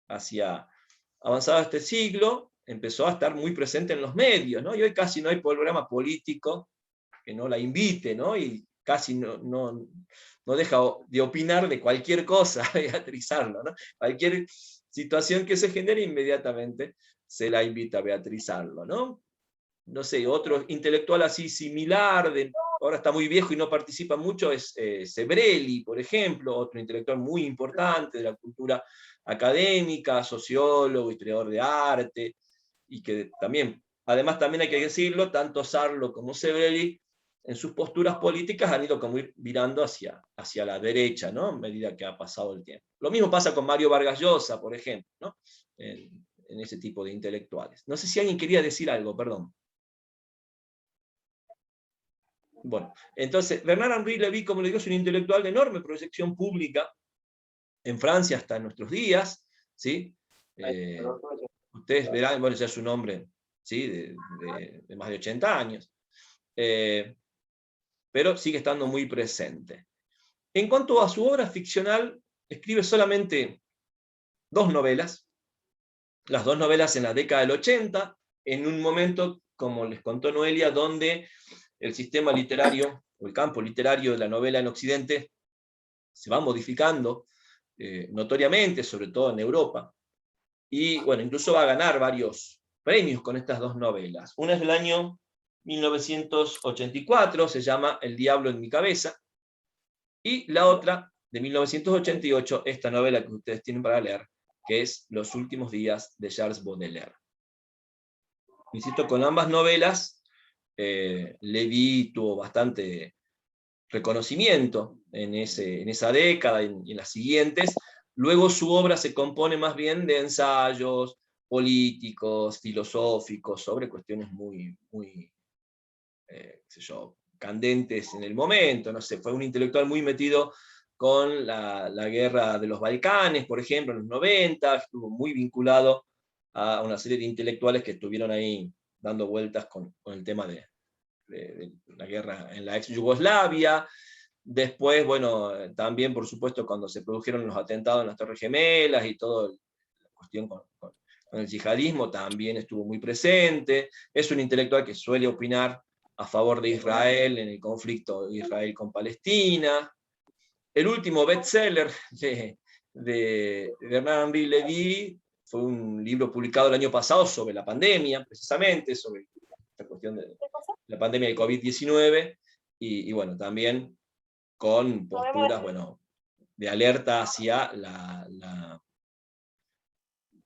hacia avanzado este siglo, empezó a estar muy presente en los medios, ¿no? Y hoy casi no hay programa político que no la invite, ¿no? Y casi no deja de opinar de cualquier cosa, Beatriz Arlo, ¿no? Cualquier situación que se genere, inmediatamente se la invita a Beatriz Arlo, ¿no? No sé, otro intelectual así similar, ahora está muy viejo y no participa mucho, es Sebrelli, por ejemplo, otro intelectual muy importante de la cultura académica, sociólogo, historiador de arte, y que también, además también hay que decirlo, tanto Sarlo como Sebrelli, en sus posturas políticas han ido como ir virando hacia la derecha, ¿no? A medida que ha pasado el tiempo. Lo mismo pasa con Mario Vargas Llosa, por ejemplo, ¿no? En ese tipo de intelectuales. No sé si alguien quería decir algo, perdón. Bueno, entonces, Bernard-Henri Lévy, como le digo, es un intelectual de enorme proyección pública en Francia hasta nuestros días, ¿sí? Ustedes verán, bueno, ya es un hombre, ¿sí? de más de 80 años, pero sigue estando muy presente. En cuanto a su obra ficcional, escribe solamente 2 novelas, las 2 novelas en la década del 80, en un momento, como les contó Noelia, donde el sistema literario, o el campo literario de la novela en Occidente, se va modificando notoriamente, sobre todo en Europa, y bueno, incluso va a ganar varios premios con estas 2 novelas. Una es del año 1984, se llama El diablo en mi cabeza, y la otra, de 1988, esta novela que ustedes tienen para leer, que es Los últimos días de Charles Baudelaire. Insisto, con ambas novelas, Lévy tuvo bastante reconocimiento en esa década y en las siguientes. Luego su obra se compone más bien de ensayos políticos, filosóficos, sobre cuestiones muy qué sé yo, candentes en el momento. No sé, fue un intelectual muy metido con la guerra de los Balcanes, por ejemplo, en los 90, estuvo muy vinculado a una serie de intelectuales que estuvieron ahí dando vueltas con el tema de la guerra en la ex Yugoslavia. Después, bueno, también por supuesto cuando se produjeron los atentados en las Torres Gemelas y toda la cuestión con el yihadismo, también estuvo muy presente. Es un intelectual que suele opinar a favor de Israel en el conflicto Israel con Palestina. El último bestseller de Bernard-Henri Lévy fue un libro publicado el año pasado sobre la pandemia, precisamente, sobre esta cuestión de la pandemia del COVID-19, y bueno, también con posturas, bueno, de alerta hacia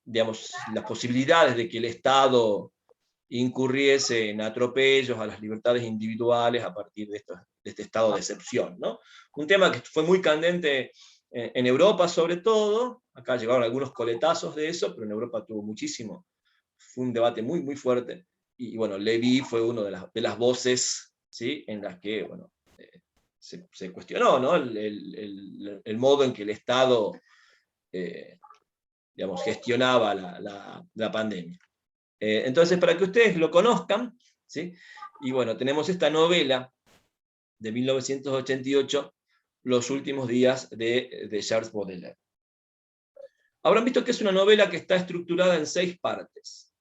digamos, las posibilidades de que el Estado incurriese en atropellos a las libertades individuales a partir de este estado de excepción, ¿no? Un tema que fue muy candente en Europa sobre todo, acá llegaron algunos coletazos de eso, pero en Europa tuvo muchísimo, fue un debate muy, muy fuerte, y bueno, Lévy fue una de las voces, ¿sí?, en las que, bueno, se cuestionó, ¿no?, el modo en que el Estado, digamos, gestionaba la pandemia. Entonces, para que ustedes lo conozcan, ¿sí?, y bueno, tenemos esta novela de 1988, Los últimos días de Charles Baudelaire. Habrán visto que es una novela que está estructurada en 6 partes.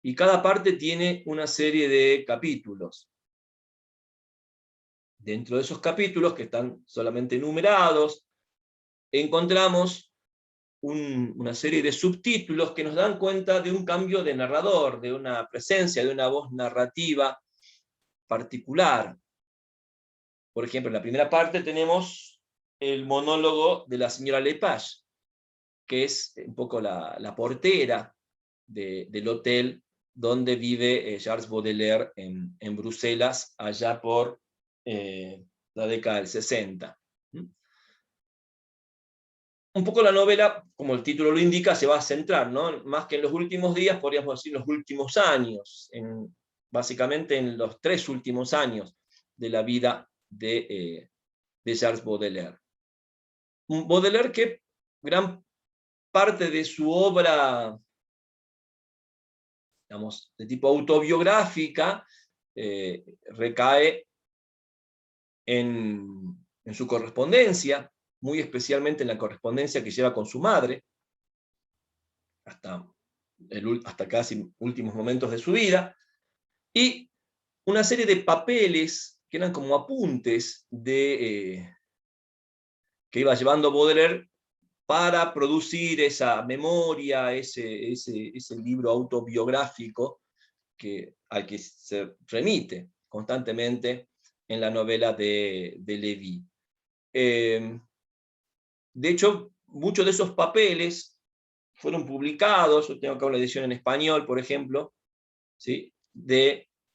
Y cada parte tiene una serie de capítulos. Dentro de esos capítulos, que están solamente numerados, encontramos una serie de subtítulos que nos dan cuenta de un cambio de narrador, de una presencia, de una voz narrativa particular. Por ejemplo, en la primera parte tenemos el monólogo de la señora Lepage, que es un poco la portera del hotel donde vive Charles Baudelaire en Bruselas, allá por la década del 60. Un poco la novela, como el título lo indica, se va a centrar, ¿no?, más que en los últimos días, podríamos decir los últimos años, básicamente en los 3 últimos años de la vida de Charles Baudelaire. Un Baudelaire que gran parte de su obra, digamos, de tipo autobiográfica, recae en su correspondencia, muy especialmente en la correspondencia que lleva con su madre, hasta casi últimos momentos de su vida, y una serie de papeles que eran como apuntes que iba llevando Baudelaire para producir esa memoria, ese libro autobiográfico al que se remite constantemente en la novela de Lévy. De hecho, muchos de esos papeles fueron publicados. Yo tengo acá una edición en español, por ejemplo, ¿sí?,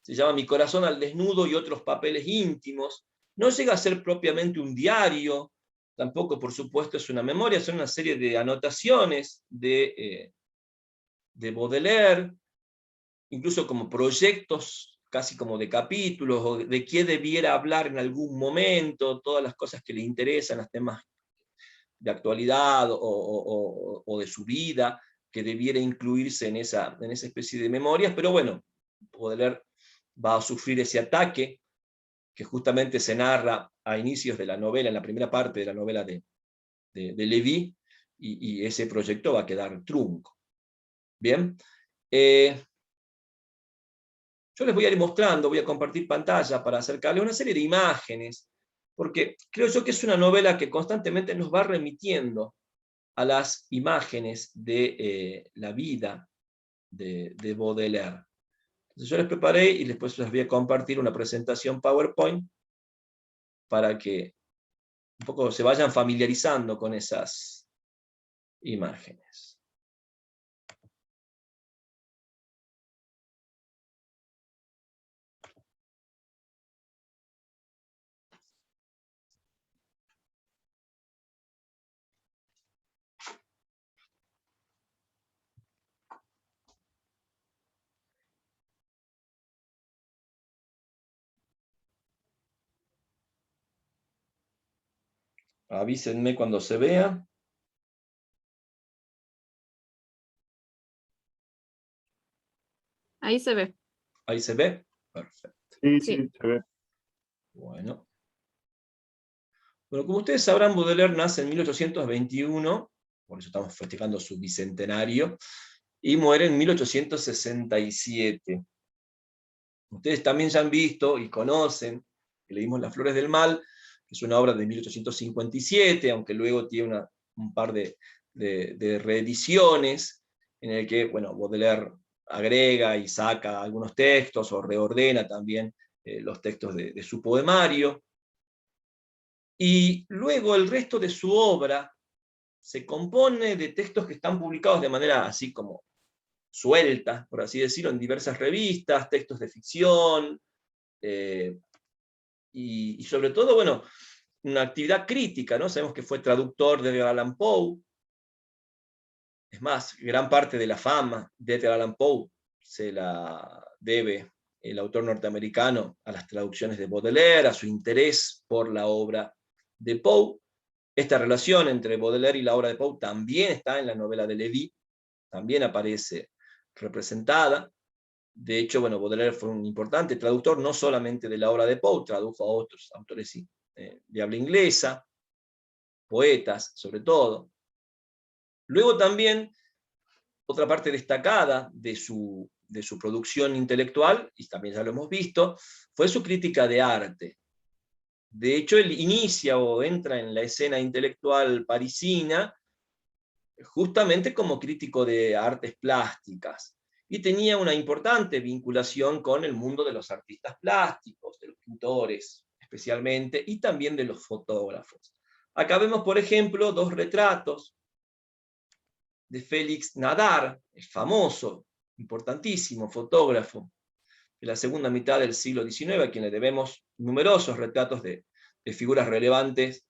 se llama Mi corazón al desnudo y otros papeles íntimos. No llega a ser propiamente un diario, tampoco, por supuesto, es una memoria, son una serie de anotaciones de Baudelaire, incluso como proyectos, casi como de capítulos, o de qué debiera hablar en algún momento, todas las cosas que le interesan, los temas de actualidad o de su vida, que debiera incluirse en esa especie de memorias. Pero bueno, Baudelaire va a sufrir ese ataque, que justamente se narra a inicios de la novela, en la primera parte de la novela de Lévy, y ese proyecto va a quedar trunco. Bien, yo les voy a ir mostrando, voy a compartir pantalla para acercarles una serie de imágenes, porque creo yo que es una novela que constantemente nos va remitiendo a las imágenes de la vida de Baudelaire. Entonces yo les preparé y después les voy a compartir una presentación PowerPoint para que un poco se vayan familiarizando con esas imágenes. Avísenme cuando se vea. Ahí se ve. ¿Ahí se ve? Perfecto. Sí. Se ve. Bueno, como ustedes sabrán, Baudelaire nace en 1821, por eso estamos festejando su bicentenario, y muere en 1867. Ustedes también ya han visto y conocen, que leímos Las Flores del Mal, que es una obra de 1857, aunque luego tiene un par de reediciones, en el que, bueno, Baudelaire agrega y saca algunos textos, o reordena también los textos de su poemario. Y luego el resto de su obra se compone de textos que están publicados de manera así como suelta, por así decirlo, en diversas revistas, textos de ficción, y sobre todo, bueno, una actividad crítica, ¿no? Sabemos que fue traductor de Edgar Allan Poe. Es más, gran parte de la fama de Edgar Allan Poe se la debe el autor norteamericano a las traducciones de Baudelaire, a su interés por la obra de Poe. Esta relación entre Baudelaire y la obra de Poe también está en la novela de Lévy, también aparece representada. De hecho, bueno, Baudelaire fue un importante traductor, no solamente de la obra de Poe, tradujo a otros autores de habla inglesa, poetas sobre todo. Luego también, otra parte destacada de su producción intelectual, y también ya lo hemos visto, fue su crítica de arte. De hecho, él inicia o entra en la escena intelectual parisina justamente como crítico de artes plásticas, y tenía una importante vinculación con el mundo de los artistas plásticos, de los pintores especialmente, y también de los fotógrafos. Acá vemos, por ejemplo, dos retratos de Félix Nadar, el famoso, importantísimo fotógrafo de la segunda mitad del siglo XIX, a quien le debemos numerosos retratos de figuras relevantes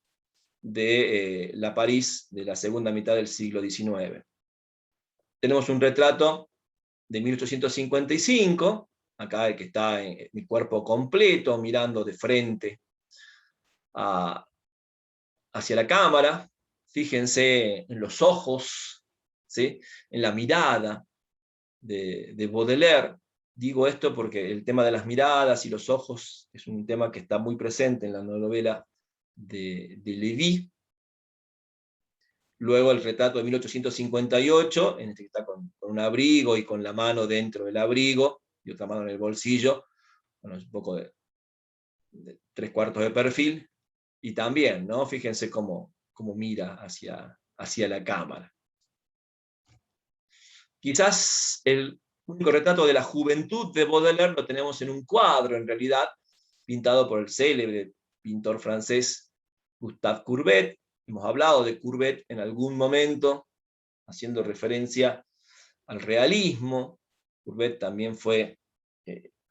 de la París de la segunda mitad del siglo XIX. Tenemos un retrato de 1855, acá el que está en mi cuerpo completo, mirando de frente hacia la cámara. Fíjense en los ojos, ¿sí? En la mirada de Baudelaire. Digo esto porque el tema de las miradas y los ojos es un tema que está muy presente en la novela de Lévy. Luego el retrato de 1858, en este que está con un abrigo y con la mano dentro del abrigo, y otra mano en el bolsillo, bueno, es un poco de 3/4 de perfil, y también, ¿no? Fíjense cómo mira hacia la cámara. Quizás el único retrato de la juventud de Baudelaire lo tenemos en un cuadro, en realidad, pintado por el célebre pintor francés Gustave Courbet. Hemos hablado de Courbet en algún momento, haciendo referencia al realismo. Courbet también fue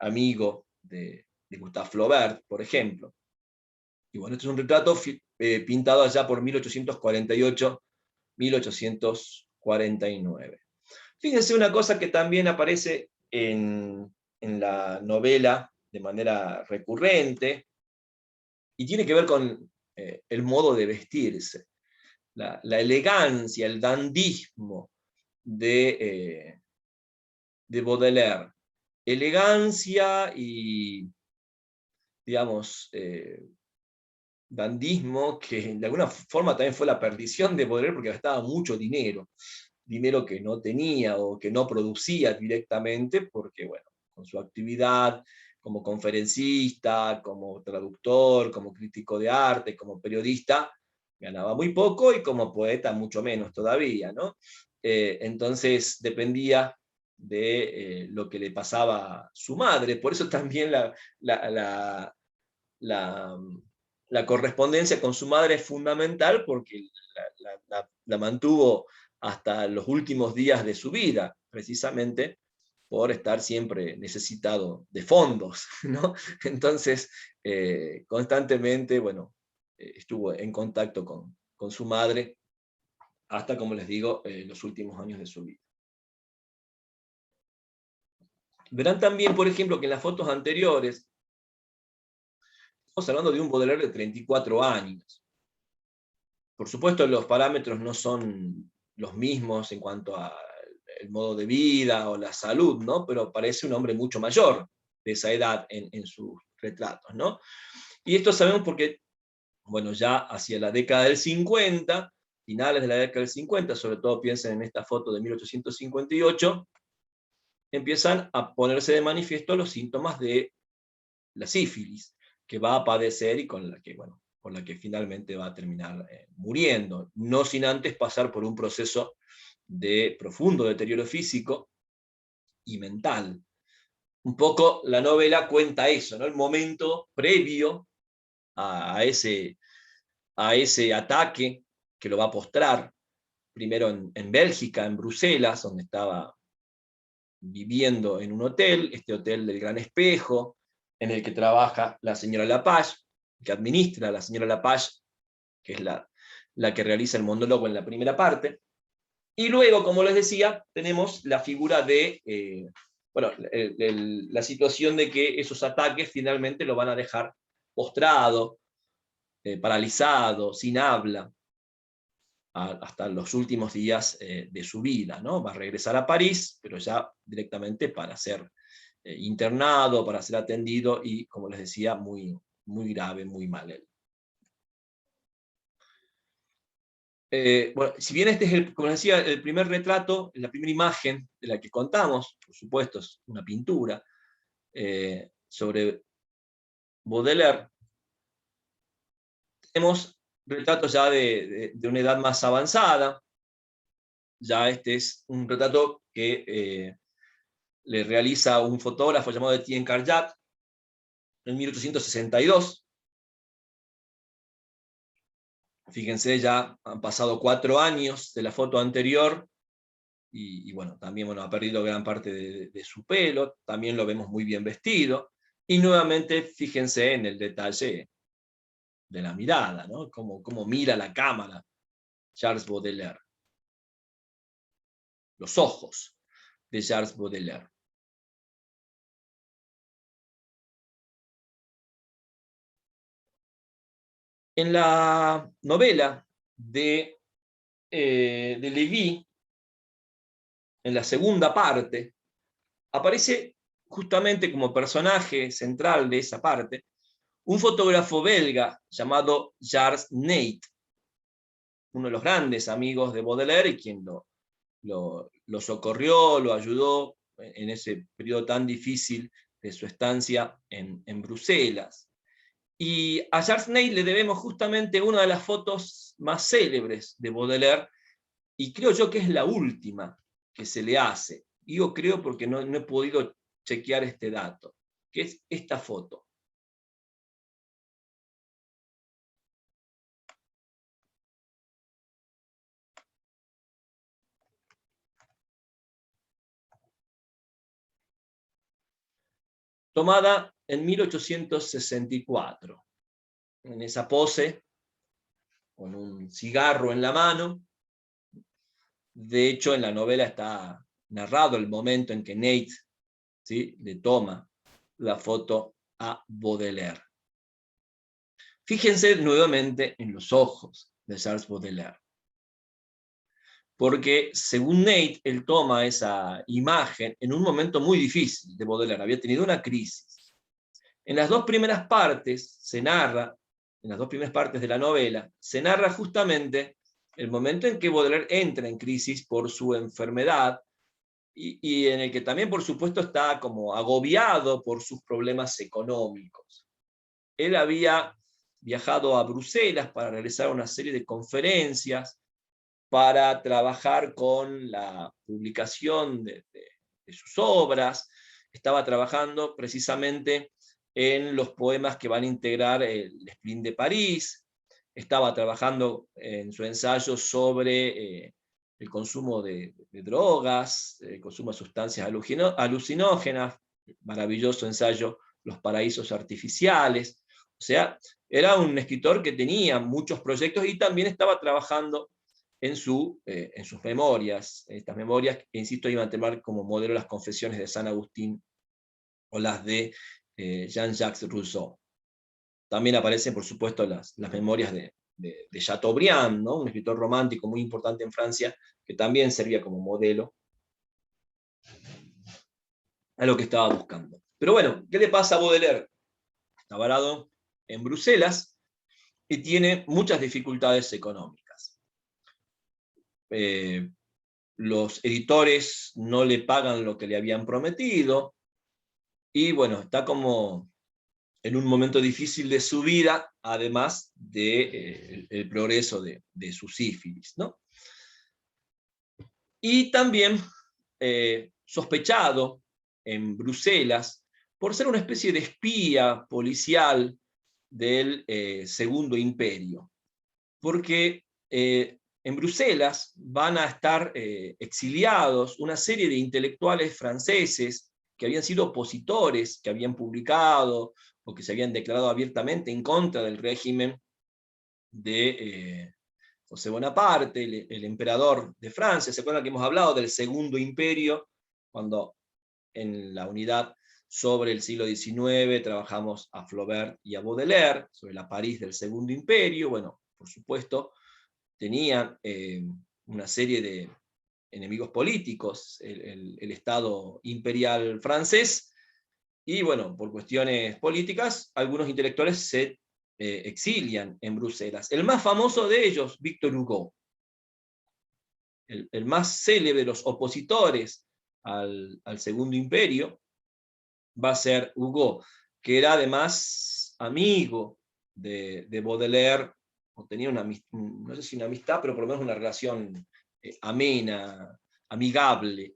amigo de Gustave Flaubert, por ejemplo. Y bueno, este es un retrato pintado allá por 1848-1849. Fíjense una cosa que también aparece en la novela de manera recurrente, y tiene que ver con el modo de vestirse, la elegancia, el dandismo de Baudelaire. Elegancia y, digamos, dandismo, que de alguna forma también fue la perdición de Baudelaire porque gastaba mucho dinero que no tenía o que no producía directamente, porque bueno, con su actividad como conferencista, como traductor, como crítico de arte, como periodista, ganaba muy poco, y como poeta mucho menos todavía, ¿no? Entonces dependía de lo que le pasaba a su madre. Por eso también la correspondencia con su madre es fundamental, porque la mantuvo hasta los últimos días de su vida, precisamente por estar siempre necesitado de fondos, ¿no? Entonces, constantemente, bueno, estuvo en contacto con su madre, hasta, como les digo, los últimos años de su vida. Verán también, por ejemplo, que en las fotos anteriores, estamos hablando de un Baudelaire de 34 años. Por supuesto, los parámetros no son los mismos en cuanto al modo de vida o la salud, ¿no? Pero parece un hombre mucho mayor de esa edad en sus retratos, ¿no? Y esto sabemos porque, bueno, ya hacia la década del 50, finales de la década del 50, sobre todo piensen en esta foto de 1858, empiezan a ponerse de manifiesto los síntomas de la sífilis, que va a padecer y con la que, bueno, por la que finalmente va a terminar muriendo, no sin antes pasar por un proceso de profundo deterioro físico y mental. Un poco la novela cuenta eso, ¿no? El momento previo a ese ataque que lo va a postrar, primero en Bélgica, en Bruselas, donde estaba viviendo en un hotel, este hotel del Gran Espejo, en el que trabaja la señora Lapage, que administra la señora Lapage, que es la que realiza el monólogo en la primera parte. Y luego, como les decía, tenemos la figura de, la situación de que esos ataques finalmente lo van a dejar postrado, paralizado, sin habla, hasta los últimos días de su vida, ¿no? Va a regresar a París, pero ya directamente para ser internado, para ser atendido, y como les decía, muy, muy grave, muy mal él. Bueno, si bien este es, como les decía, el primer retrato, la primera imagen de la que contamos, por supuesto es una pintura sobre Baudelaire, tenemos retratos ya de una edad más avanzada. Ya este es un retrato que le realiza un fotógrafo llamado Etienne Carjat en 1862. Fíjense, ya han pasado 4 años de la foto anterior, y bueno, también ha perdido gran parte de su pelo, también lo vemos muy bien vestido, y nuevamente fíjense en el detalle de la mirada, ¿no? Cómo mira la cámara Charles Baudelaire. Los ojos de Charles Baudelaire. En la novela de Lévy, en la segunda parte, aparece justamente como personaje central de esa parte un fotógrafo belga llamado Jars Neyt, uno de los grandes amigos de Baudelaire y quien lo socorrió, lo ayudó en ese periodo tan difícil de su estancia en Bruselas. Y a Jars Neyt le debemos justamente una de las fotos más célebres de Baudelaire, y creo yo que es la última que se le hace. Digo creo porque no he podido chequear este dato, que es esta foto. Tomada en 1864, en esa pose, con un cigarro en la mano. De hecho, en la novela está narrado el momento en que Neyt, ¿sí?, le toma la foto a Baudelaire. Fíjense nuevamente en los ojos de Charles Baudelaire, porque según Neyt, él toma esa imagen en un momento muy difícil de Baudelaire, había tenido una crisis. En las dos primeras partes se narra, en las dos primeras partes de la novela, se narra justamente el momento en que Baudelaire entra en crisis por su enfermedad, y en el que también, por supuesto, está como agobiado por sus problemas económicos. Él había viajado a Bruselas para realizar una serie de conferencias, para trabajar con la publicación de sus obras. Estaba trabajando precisamente en los poemas que van a integrar el Spleen de París, estaba trabajando en su ensayo sobre el consumo de drogas, el consumo de sustancias alucinógenas, maravilloso ensayo Los paraísos artificiales. O sea, era un escritor que tenía muchos proyectos y también estaba trabajando en sus memorias, estas memorias que, insisto, iban a tomar como modelo las confesiones de San Agustín o las de Jean-Jacques Rousseau. También aparecen, por supuesto, las memorias de Chateaubriand, ¿no?, un escritor romántico muy importante en Francia, que también servía como modelo a lo que estaba buscando. Pero bueno, ¿qué le pasa a Baudelaire? Está varado en Bruselas y tiene muchas dificultades económicas. Los editores no le pagan lo que le habían prometido, y bueno, está como en un momento difícil de su vida, además del progreso de su sífilis, ¿no? Y también sospechado en Bruselas por ser una especie de espía policial del Segundo Imperio, porque en Bruselas van a estar exiliados una serie de intelectuales franceses que habían sido opositores, que habían publicado o que se habían declarado abiertamente en contra del régimen de José Bonaparte, el emperador de Francia. ¿Se acuerdan que hemos hablado del Segundo Imperio? Cuando en la unidad sobre el siglo XIX trabajamos a Flaubert y a Baudelaire, sobre la París del Segundo Imperio. Bueno, por supuesto, tenían una serie de enemigos políticos, el Estado imperial francés, y bueno, por cuestiones políticas, algunos intelectuales se exilian en Bruselas. El más famoso de ellos, Victor Hugo, el más célebre de los opositores al Segundo Imperio, va a ser Hugo, que era además amigo de Baudelaire, o tenía una, no sé si una amistad, pero por lo menos una relación amena, amigable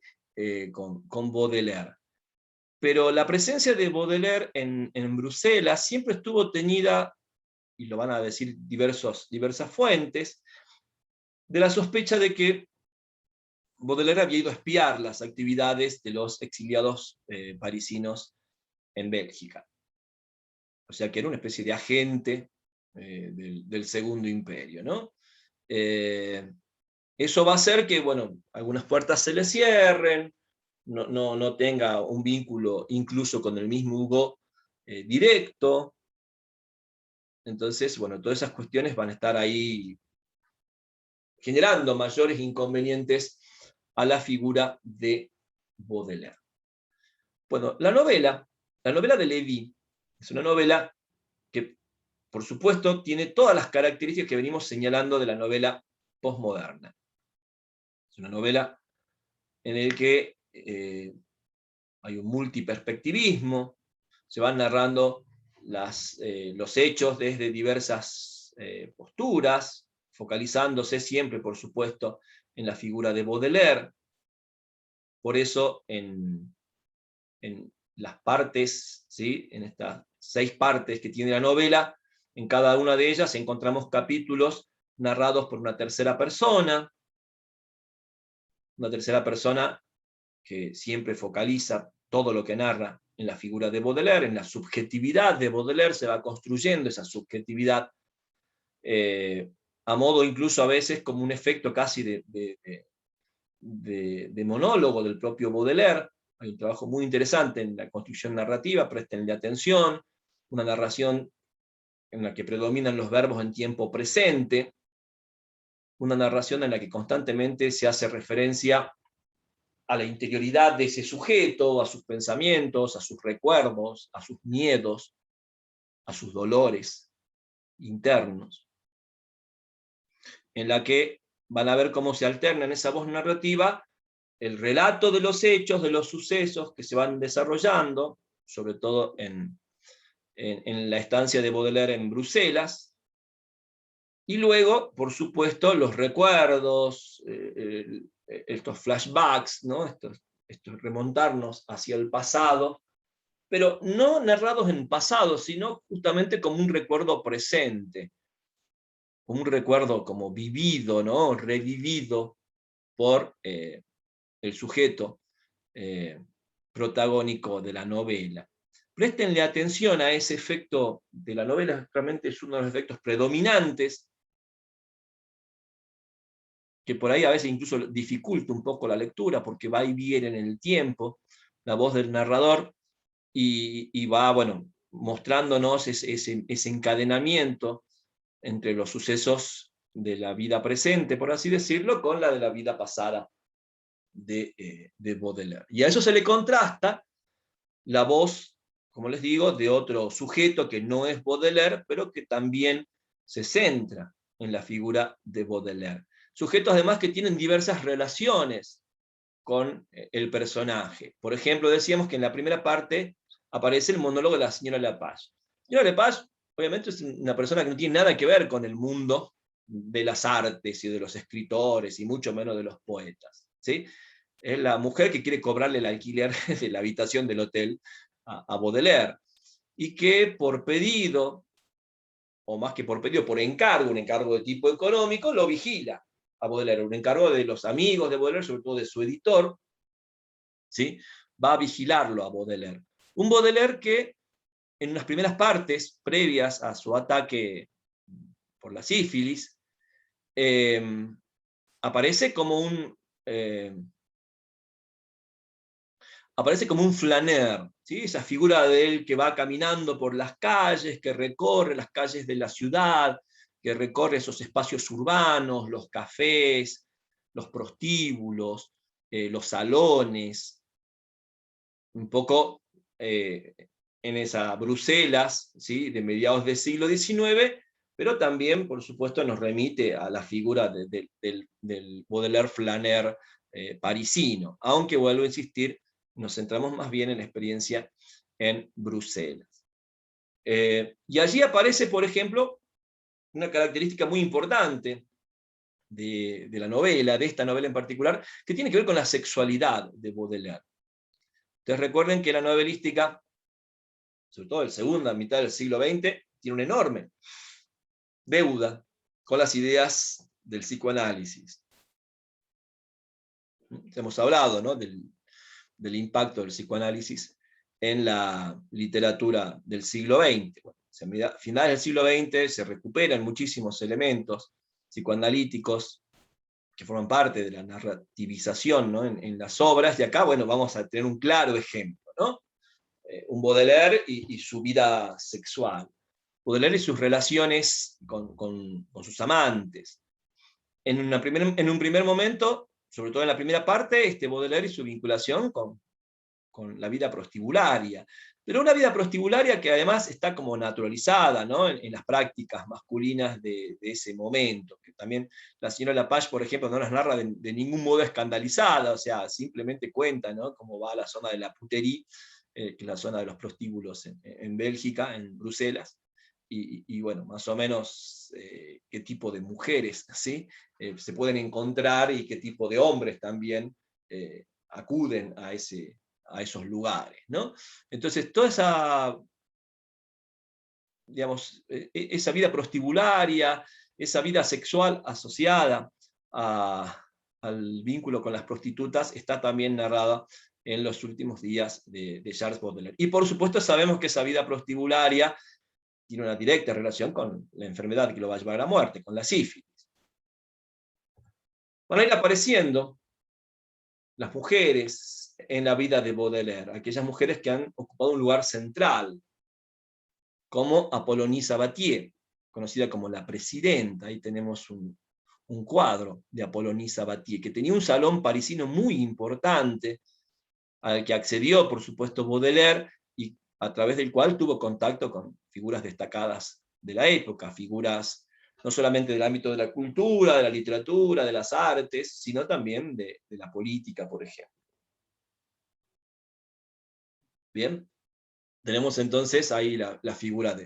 con Baudelaire. Pero la presencia de Baudelaire en Bruselas siempre estuvo teñida, y lo van a decir diversas fuentes, de la sospecha de que Baudelaire había ido a espiar las actividades de los exiliados parisinos en Bélgica. O sea que era una especie de agente del Segundo Imperio, ¿no? Eso va a hacer que, bueno, algunas puertas se le cierren, no tenga un vínculo incluso con el mismo Hugo directo. Entonces, bueno, todas esas cuestiones van a estar ahí generando mayores inconvenientes a la figura de Baudelaire. Bueno, la novela de Lévy es una novela que, por supuesto, tiene todas las características que venimos señalando de la novela postmoderna. Es una novela en la que hay un multiperspectivismo, se van narrando los hechos desde diversas posturas, focalizándose siempre, por supuesto, en la figura de Baudelaire. Por eso, en las partes, ¿sí? En estas 6 partes que tiene la novela, en cada una de ellas encontramos capítulos narrados por una tercera persona que siempre focaliza todo lo que narra en la figura de Baudelaire, en la subjetividad de Baudelaire. Se va construyendo esa subjetividad a modo incluso a veces como un efecto casi de monólogo del propio Baudelaire. Hay un trabajo muy interesante en la construcción narrativa, préstenle atención, una narración en la que predominan los verbos en tiempo presente, una narración en la que constantemente se hace referencia a la interioridad de ese sujeto, a sus pensamientos, a sus recuerdos, a sus miedos, a sus dolores internos, en la que van a ver cómo se alterna en esa voz narrativa el relato de los hechos, de los sucesos que se van desarrollando, sobre todo en la estancia de Baudelaire en Bruselas, y luego, por supuesto, los recuerdos, estos flashbacks, ¿no? estos remontarnos hacia el pasado, pero no narrados en pasado, sino justamente como un recuerdo presente, como un recuerdo como vivido, ¿no? Revivido por el sujeto protagónico de la novela. Préstenle atención a ese efecto de la novela, realmente es uno de los efectos predominantes, que por ahí a veces incluso dificulta un poco la lectura, porque va y viene en el tiempo la voz del narrador, y va, bueno, mostrándonos ese encadenamiento entre los sucesos de la vida presente, por así decirlo, con la de la vida pasada de Baudelaire. Y a eso se le contrasta la voz, como les digo, de otro sujeto que no es Baudelaire, pero que también se centra en la figura de Baudelaire. Sujetos además que tienen diversas relaciones con el personaje. Por ejemplo, decíamos que en la primera parte aparece el monólogo de la señora Lepage. La señora Lepage, obviamente, es una persona que no tiene nada que ver con el mundo de las artes y de los escritores, y mucho menos de los poetas, ¿sí? Es la mujer que quiere cobrarle el alquiler de la habitación del hotel a Baudelaire, y que por pedido, o más que por pedido, por encargo, un encargo de tipo económico, lo vigila. a Baudelaire, un encargo de los amigos de Baudelaire, sobre todo de su editor, ¿sí? Va a vigilarlo a Baudelaire. Un Baudelaire que en unas primeras partes, previas a su ataque por la sífilis, aparece como un flaneur, ¿sí? Esa figura de él que va caminando por las calles, que recorre las calles de la ciudad, que recorre esos espacios urbanos, los cafés, los prostíbulos, los salones, un poco en esa Bruselas, ¿sí? De mediados del siglo XIX, pero también, por supuesto, nos remite a la figura del Baudelaire flaneur parisino, aunque vuelvo a insistir, nos centramos más bien en la experiencia en Bruselas. Y allí aparece, por ejemplo, una característica muy importante de la novela, de esta novela en particular, que tiene que ver con la sexualidad de Baudelaire. Ustedes recuerden que la novelística, sobre todo en la segunda mitad del siglo XX, tiene una enorme deuda con las ideas del psicoanálisis. Hemos hablado, ¿no?, del impacto del psicoanálisis en la literatura del siglo XX. Bueno, a finales del siglo XX se recuperan muchísimos elementos psicoanalíticos que forman parte de la narrativización, ¿no?, en las obras, y acá, bueno, vamos a tener un claro ejemplo, ¿no? Un Baudelaire y su vida sexual. Baudelaire y sus relaciones con sus amantes. En un primer momento, sobre todo en la primera parte, Baudelaire y su vinculación con la vida prostibularia, pero una vida prostibularia que además está como naturalizada, ¿no?, en las prácticas masculinas de ese momento, que también la señora Lapage, por ejemplo, no las narra de ningún modo escandalizada, o sea, simplemente cuenta, ¿no?, cómo va a la zona de la putería, que es la zona de los prostíbulos en Bélgica, en Bruselas, y bueno, más o menos qué tipo de mujeres, ¿sí?, se pueden encontrar y qué tipo de hombres también acuden a esos lugares, ¿no? Entonces, toda esa, digamos, esa vida prostibularia, esa vida sexual asociada al vínculo con las prostitutas, está también narrada en los últimos días de Charles Baudelaire. Y por supuesto sabemos que esa vida prostibularia tiene una directa relación con la enfermedad que lo va a llevar a la muerte, con la sífilis. Van a ir apareciendo las mujeres en la vida de Baudelaire, aquellas mujeres que han ocupado un lugar central, como Apollonie Sabatier, conocida como la presidenta. Ahí tenemos un cuadro de Apollonie Sabatier, que tenía un salón parisino muy importante, al que accedió, por supuesto, Baudelaire, y a través del cual tuvo contacto con figuras destacadas de la época, figuras no solamente del ámbito de la cultura, de la literatura, de las artes, sino también de la política, por ejemplo. Bien, tenemos entonces ahí la figura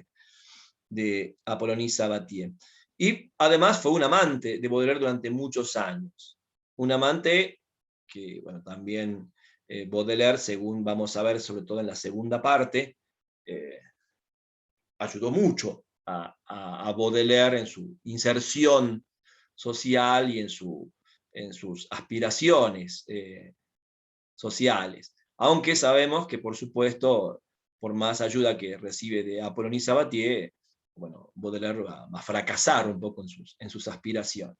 de Apollonie Sabatier. Y además fue un amante de Baudelaire durante muchos años. Un amante que, bueno, también Baudelaire, según vamos a ver, sobre todo en la segunda parte, ayudó mucho a Baudelaire en su inserción social y en sus aspiraciones sociales. Aunque sabemos que, por supuesto, por más ayuda que recibe de Apollonie Sabatier, bueno, Baudelaire va a fracasar un poco en sus aspiraciones.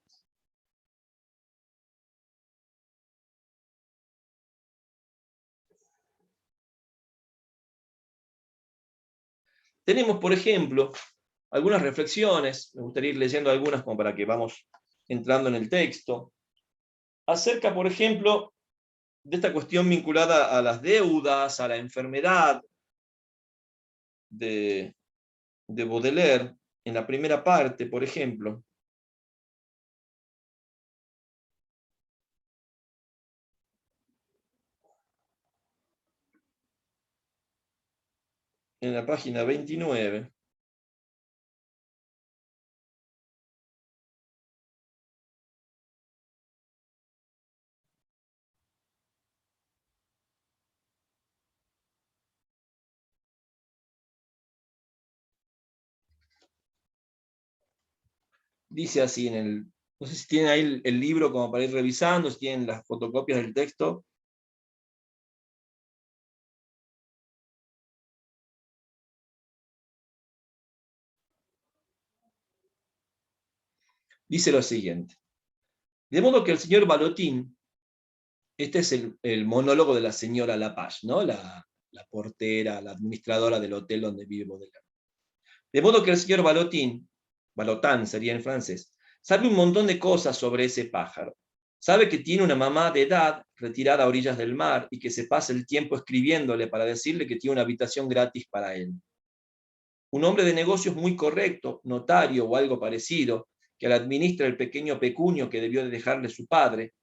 Tenemos, por ejemplo, algunas reflexiones, me gustaría ir leyendo algunas como para que vamos entrando en el texto, acerca, por ejemplo, de esta cuestión vinculada a las deudas, a la enfermedad de Baudelaire, en la primera parte, por ejemplo. En la página 29. Dice así en No sé si tienen ahí el libro como para ir revisando, si tienen las fotocopias del texto. Dice lo siguiente. De modo que el señor Balotín, este es el monólogo de la señora Lapage, ¿no? La portera, la administradora del hotel donde vive Baudelaire. De modo que el señor Balotín, Balotán sería en francés, sabe un montón de cosas sobre ese pájaro. Sabe que tiene una mamá de edad retirada a orillas del mar y que se pasa el tiempo escribiéndole para decirle que tiene una habitación gratis para él. Un hombre de negocios muy correcto, notario o algo parecido, que le administra el pequeño pecunio que debió de dejarle su padre.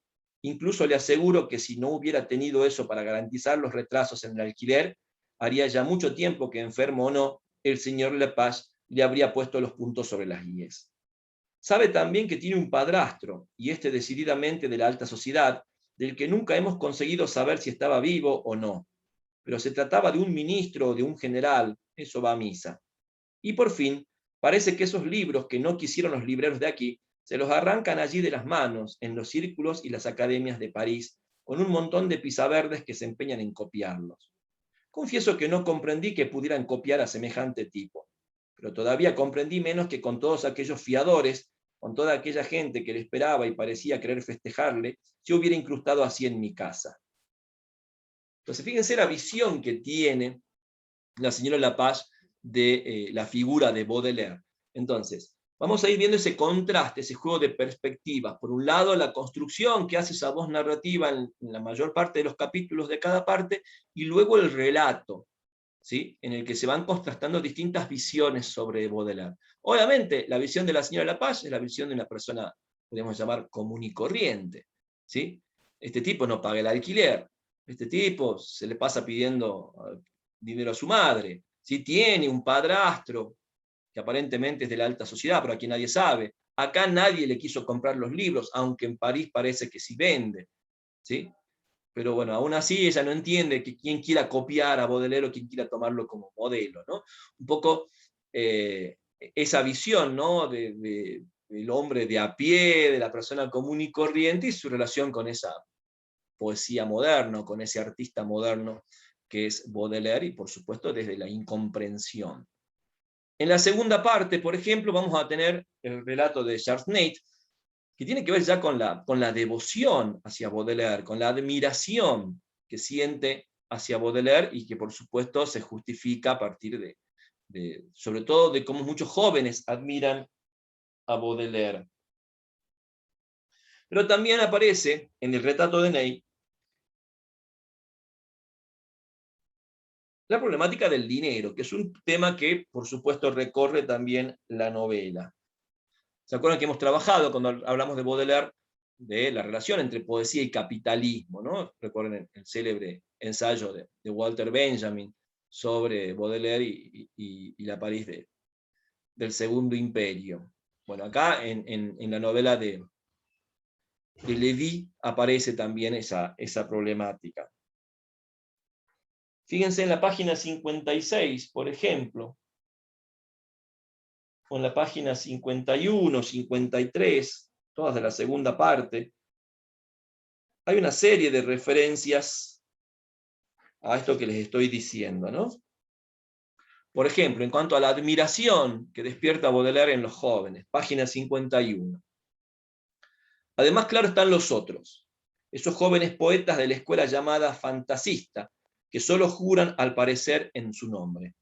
Incluso le aseguro que si no hubiera tenido eso para garantizar los retrasos en el alquiler, haría ya mucho tiempo que, enfermo o no, el señor Lepage le habría puesto los puntos sobre las íes. Sabe también que tiene un padrastro, y este decididamente de la alta sociedad, del que nunca hemos conseguido saber si estaba vivo o no. Pero se trataba de un ministro o de un general, eso va a misa. Y por fin, parece que esos libros que no quisieron los libreros de aquí, se los arrancan allí de las manos, en los círculos y las academias de París, con un montón de pisaverdes que se empeñan en copiarlos. Confieso que no comprendí que pudieran copiar a semejante tipo, pero todavía comprendí menos que con todos aquellos fiadores, con toda aquella gente que le esperaba y parecía querer festejarle, se hubiera incrustado así en mi casa. Entonces, fíjense la visión que tiene la señora Lapage de la figura de Baudelaire. Entonces, vamos a ir viendo ese contraste, ese juego de perspectivas. Por un lado, la construcción que hace esa voz narrativa en la mayor parte de los capítulos de cada parte, y luego el relato, ¿sí? En el que se van contrastando distintas visiones sobre Baudelaire. Obviamente, la visión de la señora Lapage es la visión de una persona, podríamos llamar, común y corriente, ¿sí? Este tipo no paga el alquiler, este tipo se le pasa pidiendo dinero a su madre, ¿sí? Tiene un padrastro que aparentemente es de la alta sociedad, pero aquí nadie sabe. Acá nadie le quiso comprar los libros, aunque en París parece que sí vende, ¿sí? Pero bueno, aún así ella no entiende que quien quiera copiar a Baudelaire o quien quiera tomarlo como modelo, ¿no? Un poco esa visión, ¿no? Del hombre de a pie, de la persona común y corriente, y su relación con esa poesía moderna, con ese artista moderno que es Baudelaire, y por supuesto desde la incomprensión. En la segunda parte, por ejemplo, vamos a tener el relato de Charles Nate, que tiene que ver ya con la devoción hacia Baudelaire, con la admiración que siente hacia Baudelaire y que por supuesto se justifica a partir sobre todo de cómo muchos jóvenes admiran a Baudelaire. Pero también aparece en el retrato de Ney la problemática del dinero, que es un tema que por supuesto recorre también la novela. ¿Se acuerdan que hemos trabajado cuando hablamos de Baudelaire de la relación entre poesía y capitalismo, ¿no? Recuerden el célebre ensayo de Walter Benjamin sobre Baudelaire y la París del Segundo Imperio. Bueno, acá en la novela de Lévy aparece también esa problemática. Fíjense en la página 56, por ejemplo, o en la página 51, 53, todas de la segunda parte, hay una serie de referencias a esto que les estoy diciendo, ¿no? Por ejemplo, en cuanto a la admiración que despierta Baudelaire en los jóvenes, página 51. Además, claro, están los otros, esos jóvenes poetas de la escuela llamada fantasista, que solo juran al parecer en su nombre.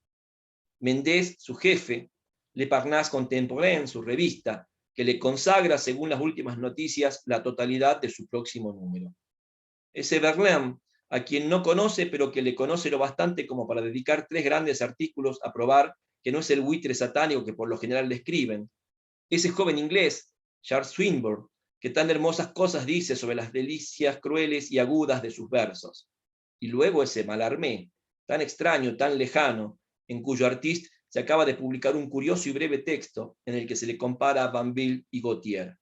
Mendès, su jefe, Le Parnasse Contemporain, su revista, que le consagra, según las últimas noticias, la totalidad de su próximo número. Ese Verlaine, a quien no conoce, pero que le conoce lo bastante como para dedicar 3 grandes artículos a probar que no es el buitre satánico que por lo general le escriben. Ese joven inglés, Charles Swinburne, que tan hermosas cosas dice sobre las delicias crueles y agudas de sus versos. Y luego ese Mallarmé, tan extraño, tan lejano, en cuyo artista se acaba de publicar un curioso y breve texto en el que se le compara a Banville y Gautier.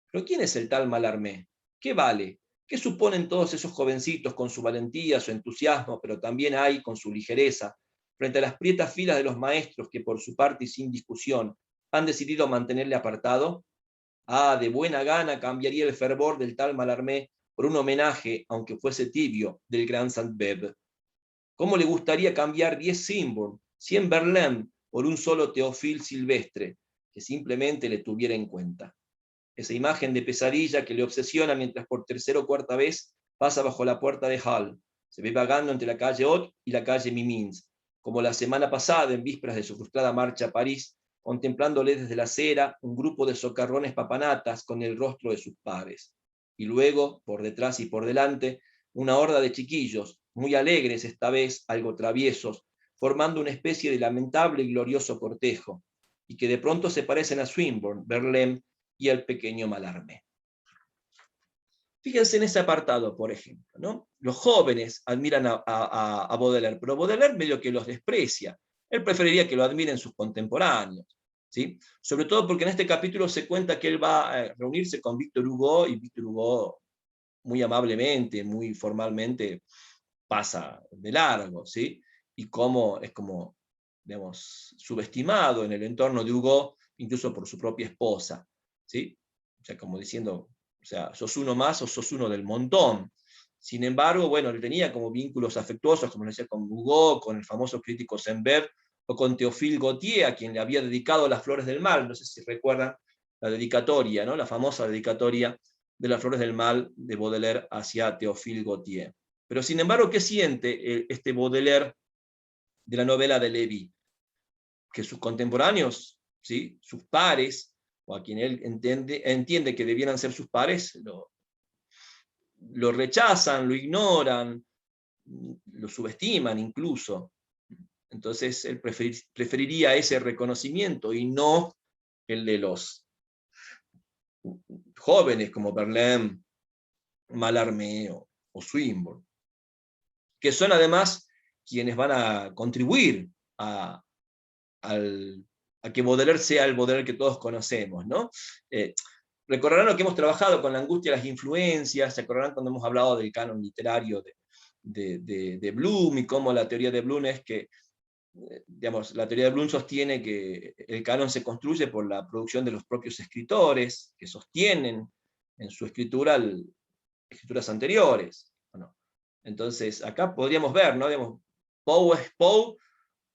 ¿Pero quién es el tal Mallarmé? ¿Qué vale? ¿Qué suponen todos esos jovencitos con su valentía, su entusiasmo, pero también hay con su ligereza, frente a las prietas filas de los maestros que por su parte y sin discusión han decidido mantenerle apartado? Ah, de buena gana cambiaría el fervor del tal Mallarmé por un homenaje, aunque fuese tibio, del gran Sainte-Beuve. ¿Cómo le gustaría cambiar 10 Swinburne, 100 Verlaine, por un solo Théophile silvestre, que simplemente le tuviera en cuenta? Esa imagen de pesadilla que le obsesiona mientras por tercera o cuarta vez pasa bajo la puerta de Hall. Se ve vagando entre la calle Haute y la calle Mimins, como la semana pasada, en vísperas de su frustrada marcha a París, contemplándole desde la acera un grupo de socarrones papanatas con el rostro de sus pares. Y luego, por detrás y por delante, una horda de chiquillos, muy alegres esta vez, algo traviesos, formando una especie de lamentable y glorioso cortejo, y que de pronto se parecen a Swinburne, Verlaine y al pequeño Mallarmé. Fíjense en ese apartado, por ejemplo, ¿no? Los jóvenes admiran a Baudelaire, pero Baudelaire medio que los desprecia. Él preferiría que lo admiren sus contemporáneos, ¿sí? Sobre todo porque en este capítulo se cuenta que él va a reunirse con Víctor Hugo, y Víctor Hugo muy amablemente, muy formalmente, pasa de largo, ¿sí? Y cómo es como, digamos, subestimado en el entorno de Hugo, incluso por su propia esposa, ¿sí? O sea, como diciendo, o sea, sos uno más o sos uno del montón. Sin embargo, bueno, él tenía como vínculos afectuosos, como decía, con Hugo, con el famoso crítico Sainte-Beuve, o con Théophile Gautier, a quien le había dedicado Las Flores del Mal. No sé si recuerdan la dedicatoria, ¿no? La famosa dedicatoria de Las Flores del Mal de Baudelaire hacia Théophile Gautier. Pero sin embargo, ¿qué siente este Baudelaire de la novela de Lévy? Que sus contemporáneos, ¿sí? Sus pares, o a quien él entiende que debieran ser sus pares, lo rechazan, lo ignoran, lo subestiman incluso. Entonces él preferiría ese reconocimiento y no el de los jóvenes como Verlaine, Mallarmé o Swinburne, que son además quienes van a contribuir a que Baudelaire sea el Baudelaire que todos conocemos, ¿no? Recordarán lo que hemos trabajado con la angustia de las influencias, se acordarán cuando hemos hablado del canon literario de Bloom, y cómo la teoría de Bloom es que, digamos, la teoría de Bloom sostiene que el canon se construye por la producción de los propios escritores, que sostienen en su escritura escrituras anteriores. ¿No? Entonces, acá podríamos ver, ¿no? Digamos, Poe es Poe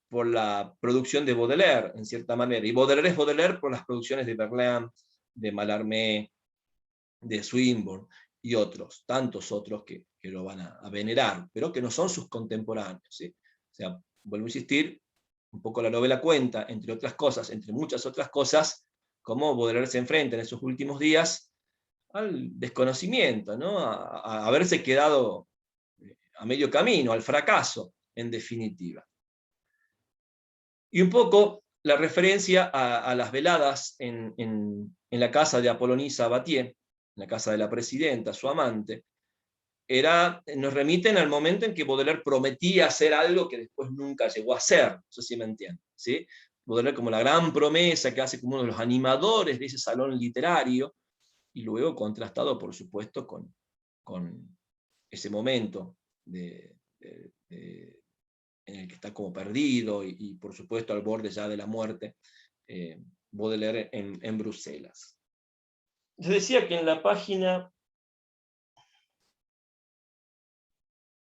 por la producción de Baudelaire, en cierta manera, y Baudelaire es Baudelaire por las producciones de Verlaine, de Mallarmé, de Swinburne, y otros, tantos otros que lo van a venerar, pero que no son sus contemporáneos, ¿sí? O sea, vuelvo a insistir, un poco la novela cuenta, entre otras cosas, entre muchas otras cosas, cómo Baudelaire se enfrenta en esos últimos días al desconocimiento, ¿no? a haberse quedado a medio camino, al fracaso, en definitiva. Y un poco la referencia a las veladas en la casa de Apollonie Sabatier, en la casa de la presidenta, su amante, nos remiten al momento en que Baudelaire prometía hacer algo que después nunca llegó a hacer, no sé si me entienden, ¿sí? Baudelaire como la gran promesa que hace como uno de los animadores de ese salón literario, y luego contrastado, por supuesto, con ese momento en el que está como perdido y por supuesto al borde ya de la muerte, Baudelaire en Bruselas. Les decía que en la página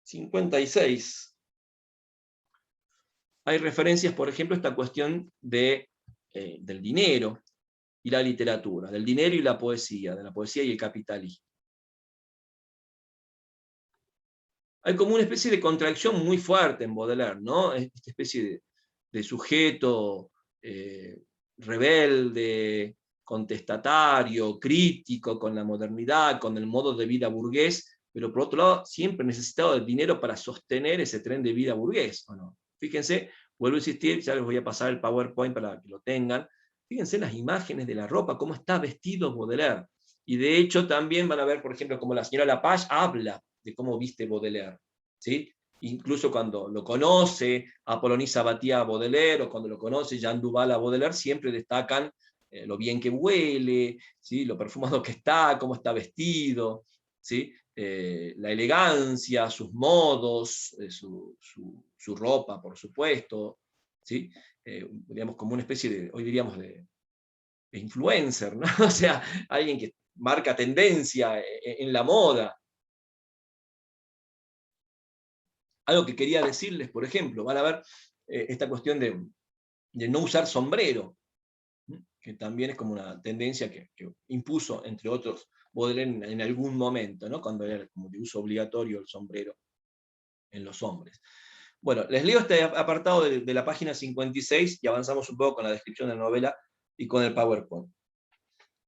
56 hay referencias, por ejemplo, a esta cuestión del dinero y la literatura, del dinero y la poesía, de la poesía y el capitalismo. Hay como una especie de contradicción muy fuerte en Baudelaire, ¿no? Esta especie de sujeto rebelde, contestatario, crítico con la modernidad, con el modo de vida burgués, pero por otro lado siempre necesitado de dinero para sostener ese tren de vida burgués, ¿o no? Fíjense, vuelvo a insistir, ya les voy a pasar el PowerPoint para que lo tengan. Fíjense las imágenes de la ropa, cómo está vestido Baudelaire. Y de hecho también van a ver, por ejemplo, cómo la señora Lapage habla de cómo viste Baudelaire, ¿sí? Incluso cuando lo conoce Apollonie Sabatier a Baudelaire, o cuando lo conoce Jean Duval a Baudelaire, siempre destacan lo bien que huele, ¿sí? Lo perfumado que está, cómo está vestido, ¿sí? La elegancia, sus modos, su ropa, por supuesto, ¿sí? Digamos, como una especie de, hoy diríamos, de influencer, ¿no? O sea, alguien que marca tendencia en la moda. Algo que quería decirles, por ejemplo, van a ver esta cuestión de no usar sombrero, que también es como una tendencia que impuso, entre otros, Baudelaire en algún momento, ¿no? Cuando era como de uso obligatorio el sombrero en los hombres. Bueno, les leo este apartado de la página 56 y avanzamos un poco con la descripción de la novela y con el PowerPoint.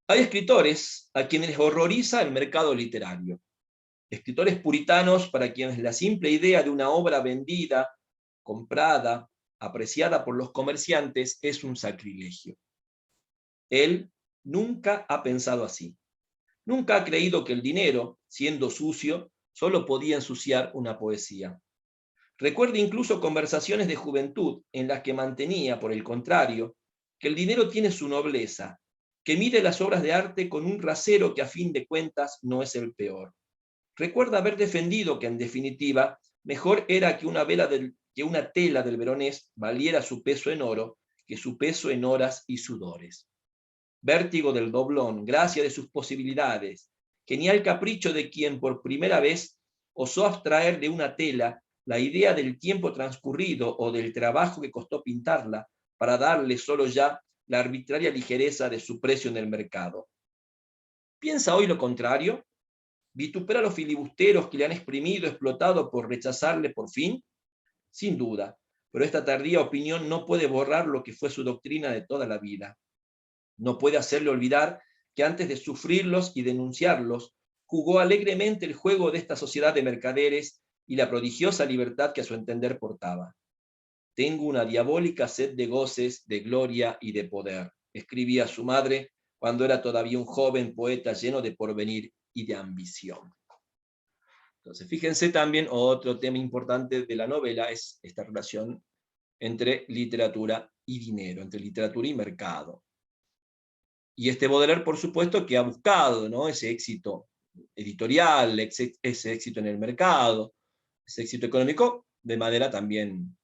Hay escritores a quienes les horroriza el mercado literario. Escritores puritanos para quienes la simple idea de una obra vendida, comprada, apreciada por los comerciantes es un sacrilegio. Él nunca ha pensado así. Nunca ha creído que el dinero, siendo sucio, solo podía ensuciar una poesía. Recuerda incluso conversaciones de juventud en las que mantenía, por el contrario, que el dinero tiene su nobleza, que mire las obras de arte con un rasero que a fin de cuentas no es el peor. Recuerda haber defendido que, en definitiva, mejor era que una tela del Veronés valiera su peso en oro que su peso en horas y sudores. Vértigo del doblón, gracia de sus posibilidades, genial capricho de quien por primera vez osó abstraer de una tela la idea del tiempo transcurrido o del trabajo que costó pintarla para darle solo ya la arbitraria ligereza de su precio en el mercado. ¿Piensa hoy lo contrario? ¿Vitupera a los filibusteros que le han exprimido, explotado por rechazarle por fin? Sin duda, pero esta tardía opinión no puede borrar lo que fue su doctrina de toda la vida. No puede hacerle olvidar que antes de sufrirlos y denunciarlos, jugó alegremente el juego de esta sociedad de mercaderes y la prodigiosa libertad que a su entender portaba. Tengo una diabólica sed de goces, de gloria y de poder, escribía su madre cuando era todavía un joven poeta lleno de porvenir y de ambición. Entonces, fíjense también, otro tema importante de la novela es esta relación entre literatura y dinero, entre literatura y mercado. Y Baudelaire, por supuesto, que ha buscado, ¿no?, ese éxito editorial, ese éxito en el mercado, ese éxito económico, de manera también,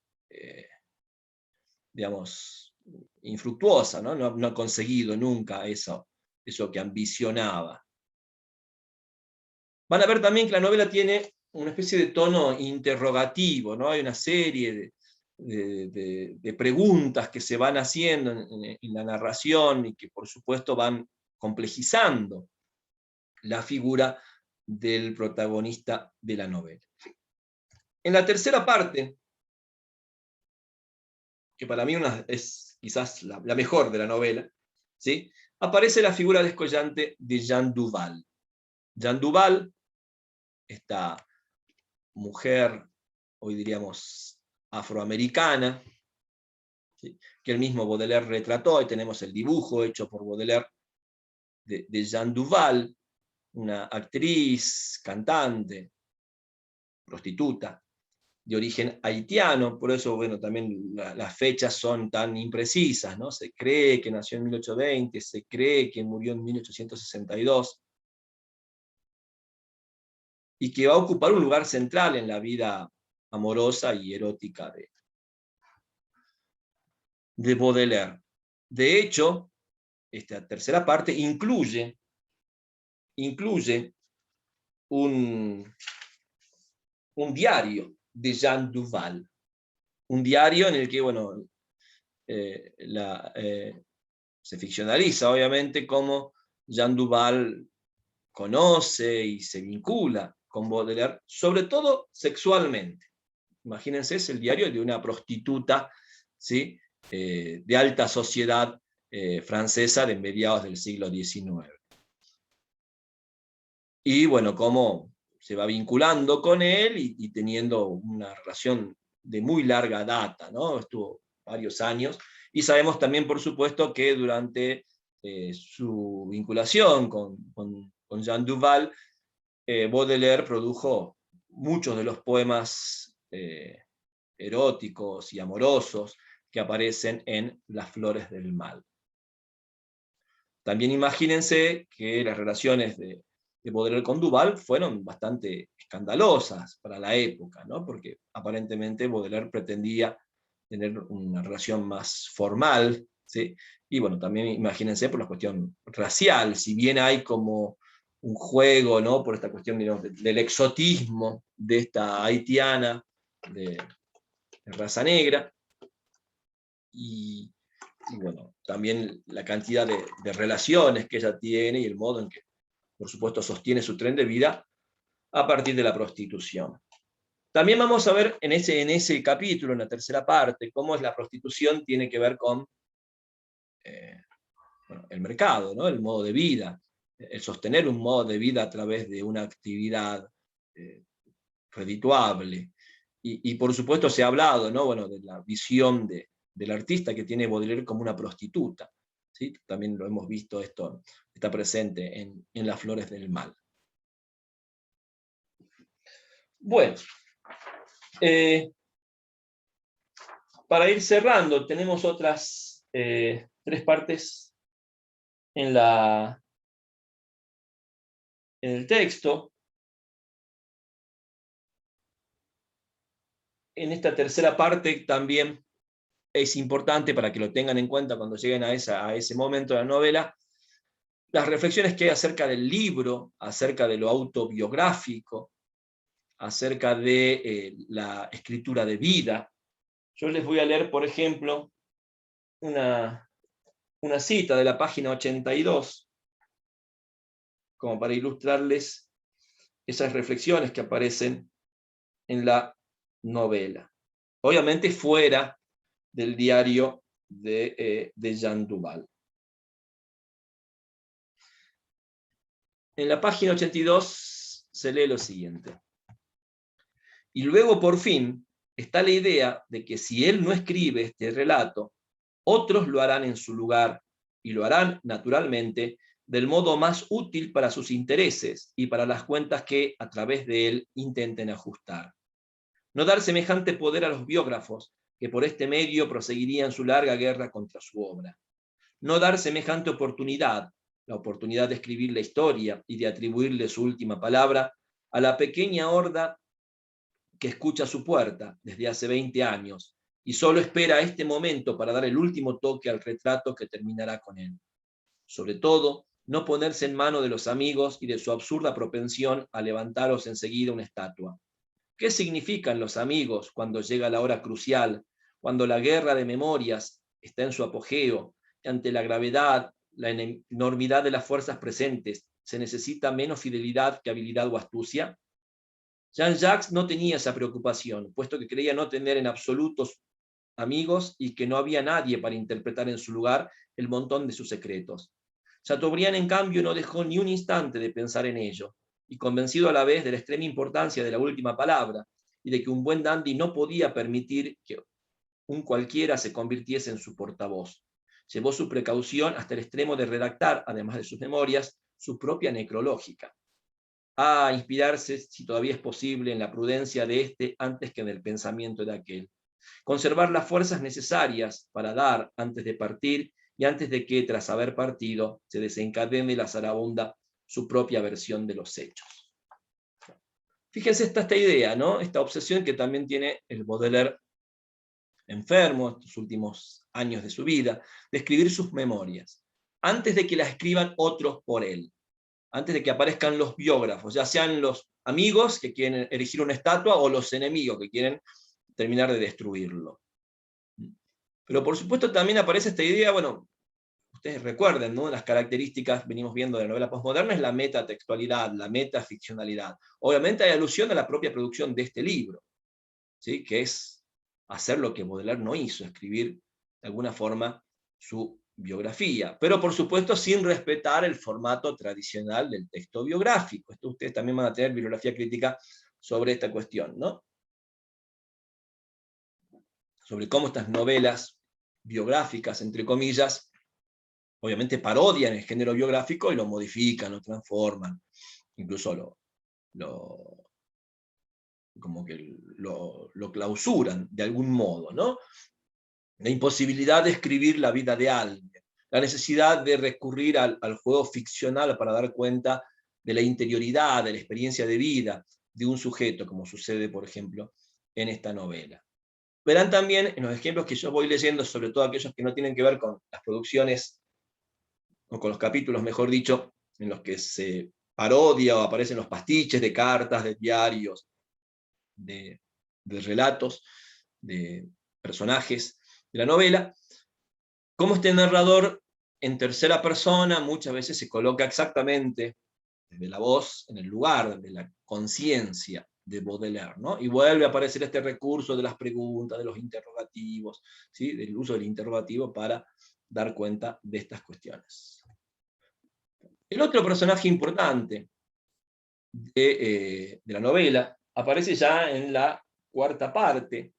digamos, infructuosa, ¿no? No ha conseguido nunca eso que ambicionaba. Van a ver también que la novela tiene una especie de tono interrogativo, ¿no? Hay una serie de preguntas que se van haciendo en la narración y que por supuesto van complejizando la figura del protagonista de la novela. En la tercera parte, que para mí es quizás la mejor de la novela, ¿sí?, aparece la figura descollante de Jeanne Duval. Jeanne Duval, esta mujer, hoy diríamos afroamericana, ¿sí?, que el mismo Baudelaire retrató, y tenemos el dibujo hecho por Baudelaire de Jeanne Duval, una actriz, cantante, prostituta, de origen haitiano, por eso, bueno, también las fechas son tan imprecisas, ¿no? Se cree que nació en 1820, se cree que murió en 1862, y que va a ocupar un lugar central en la vida amorosa y erótica de Baudelaire. De hecho, esta tercera parte incluye un diario de Jeanne Duval, un diario en el que, bueno, se ficcionaliza, obviamente, cómo Jeanne Duval conoce y se vincula con Baudelaire, sobre todo sexualmente. Imagínense, es el diario de una prostituta, ¿sí?, de alta sociedad francesa de mediados del siglo XIX. Y bueno, cómo se va vinculando con él y teniendo una relación de muy larga data, ¿no? Estuvo varios años, y sabemos también, por supuesto, que durante su vinculación con Jeanne Duval, Baudelaire produjo muchos de los poemas eróticos y amorosos que aparecen en Las Flores del Mal. También imagínense que las relaciones de Baudelaire con Duval fueron bastante escandalosas para la época, ¿no? Porque aparentemente Baudelaire pretendía tener una relación más formal, ¿sí?, Y bueno, también imagínense por la cuestión racial, si bien hay como un juego, ¿no?, por esta cuestión, digamos, del exotismo de esta haitiana de raza negra, y bueno, también la cantidad de relaciones que ella tiene y el modo en que, por supuesto, sostiene su tren de vida a partir de la prostitución. También vamos a ver en ese capítulo, en la tercera parte, cómo es la prostitución tiene que ver con bueno, el mercado, ¿no?, el modo de vida, el sostener un modo de vida a través de una actividad redituable. Y por supuesto se ha hablado, ¿no?, bueno, de la visión del artista que tiene Baudelaire como una prostituta, ¿sí? También lo hemos visto, esto está presente en Las Flores del Mal. Bueno, para ir cerrando, tenemos otras 3 partes en el texto. En esta tercera parte también es importante, para que lo tengan en cuenta cuando lleguen a ese momento de la novela, las reflexiones que hay acerca del libro, acerca de lo autobiográfico, acerca de la escritura de vida. Yo les voy a leer, por ejemplo, una cita de la página 82, como para ilustrarles esas reflexiones que aparecen en la novela. Obviamente fuera del diario de Jean Duval. En la página 82 se lee lo siguiente. Y luego, por fin, está la idea de que si él no escribe este relato, otros lo harán en su lugar, y lo harán, naturalmente, del modo más útil para sus intereses y para las cuentas que, a través de él, intenten ajustar. No dar semejante poder a los biógrafos, que por este medio proseguirían su larga guerra contra su obra. No dar semejante oportunidad, la oportunidad de escribir la historia y de atribuirle su última palabra, a la pequeña horda que escucha a su puerta desde hace 20 años y solo espera este momento para dar el último toque al retrato que terminará con él. Sobre todo, no ponerse en mano de los amigos y de su absurda propensión a levantaros enseguida una estatua. ¿Qué significan los amigos cuando llega la hora crucial, cuando la guerra de memorias está en su apogeo, y ante la gravedad, la enormidad de las fuerzas presentes, se necesita menos fidelidad que habilidad o astucia? Jean-Jacques no tenía esa preocupación, puesto que creía no tener en absolutos amigos y que no había nadie para interpretar en su lugar el montón de sus secretos. Chateaubriand, en cambio, no dejó ni un instante de pensar en ello, y convencido a la vez de la extrema importancia de la última palabra, y de que un buen dandy no podía permitir que un cualquiera se convirtiese en su portavoz, llevó su precaución hasta el extremo de redactar, además de sus memorias, su propia necrológica. A inspirarse, si todavía es posible, en la prudencia de este antes que en el pensamiento de aquel. Conservar las fuerzas necesarias para dar antes de partir y antes de que, tras haber partido, se desencadene la zarabunda su propia versión de los hechos. Fíjense esta idea, ¿no?, esta obsesión que también tiene el Baudelaire enfermo, estos últimos años de su vida, de escribir sus memorias, antes de que las escriban otros por él, antes de que aparezcan los biógrafos, ya sean los amigos que quieren erigir una estatua o los enemigos que quieren terminar de destruirlo. Pero por supuesto también aparece esta idea, bueno, ustedes recuerden, ¿no?, las características, venimos viendo de la novela postmoderna, es la metatextualidad, la metaficcionalidad. Obviamente hay alusión a la propia producción de este libro, ¿sí?, que es hacer lo que Baudelaire no hizo, escribir de alguna forma su biografía, pero por supuesto sin respetar el formato tradicional del texto biográfico. Esto ustedes también van a tener bibliografía crítica sobre esta cuestión, ¿no?, sobre cómo estas novelas biográficas, entre comillas, obviamente parodian el género biográfico y lo modifican, lo transforman, incluso como que lo clausuran de algún modo, ¿no? La imposibilidad de escribir la vida de alguien, la necesidad de recurrir al juego ficcional para dar cuenta de la interioridad, de la experiencia de vida de un sujeto, como sucede, por ejemplo, en esta novela. Verán también en los ejemplos que yo voy leyendo, sobre todo aquellos que no tienen que ver con las producciones, o con los capítulos, mejor dicho, en los que se parodia o aparecen los pastiches de cartas, de diarios, de relatos, de personajes de la novela, cómo este narrador en tercera persona muchas veces se coloca exactamente desde la voz en el lugar de la conciencia de Baudelaire, ¿no? Y vuelve a aparecer este recurso de las preguntas, de los interrogativos, ¿sí? Del uso del interrogativo para dar cuenta de estas cuestiones. El otro personaje importante de la novela aparece ya en la cuarta parte,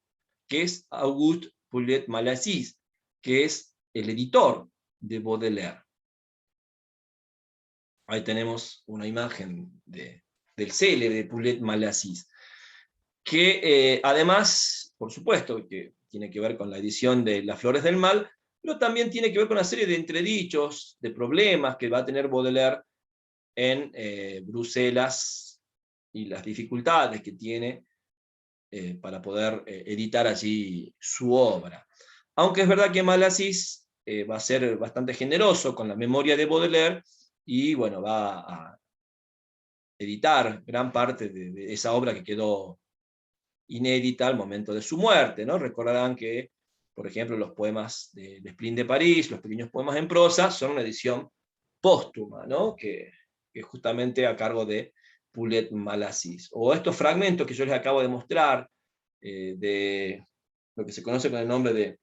que es Auguste Paulet-Malassis, que es el editor de Baudelaire. Ahí tenemos una imagen del célebre de Paulet-Malassis, que además, por supuesto, que tiene que ver con la edición de Las Flores del Mal, pero también tiene que ver con una serie de entredichos, de problemas que va a tener Baudelaire en Bruselas y las dificultades que tiene para poder editar allí su obra. Aunque es verdad que Malassis va a ser bastante generoso con la memoria de Baudelaire y bueno, va a editar gran parte de esa obra que quedó inédita al momento de su muerte, ¿no? Recordarán que, por ejemplo, los poemas de L'Esprit de París, los pequeños poemas en prosa, son una edición póstuma, ¿no? que justamente a cargo de Paulet-Malassis. O estos fragmentos que yo les acabo de mostrar, de lo que se conoce con el nombre de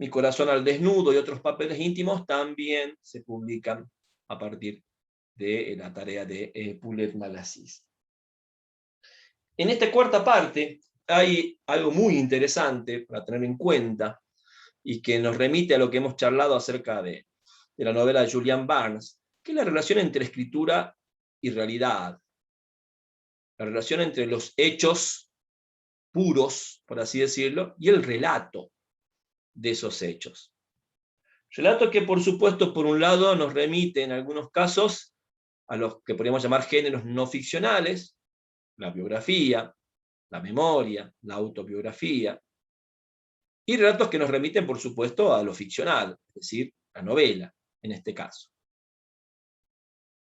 Mi corazón al desnudo y otros papeles íntimos, también se publican a partir de la tarea de Paulet-Malassis. En esta cuarta parte hay algo muy interesante para tener en cuenta y que nos remite a lo que hemos charlado acerca de la novela de Julian Barnes, que es la relación entre escritura y realidad, la relación entre los hechos puros, por así decirlo, y el relato de esos hechos. Relato que, por supuesto, por un lado nos remite en algunos casos a los que podríamos llamar géneros no ficcionales, la biografía, la memoria, la autobiografía, y relatos que nos remiten, por supuesto, a lo ficcional, es decir, la novela, en este caso.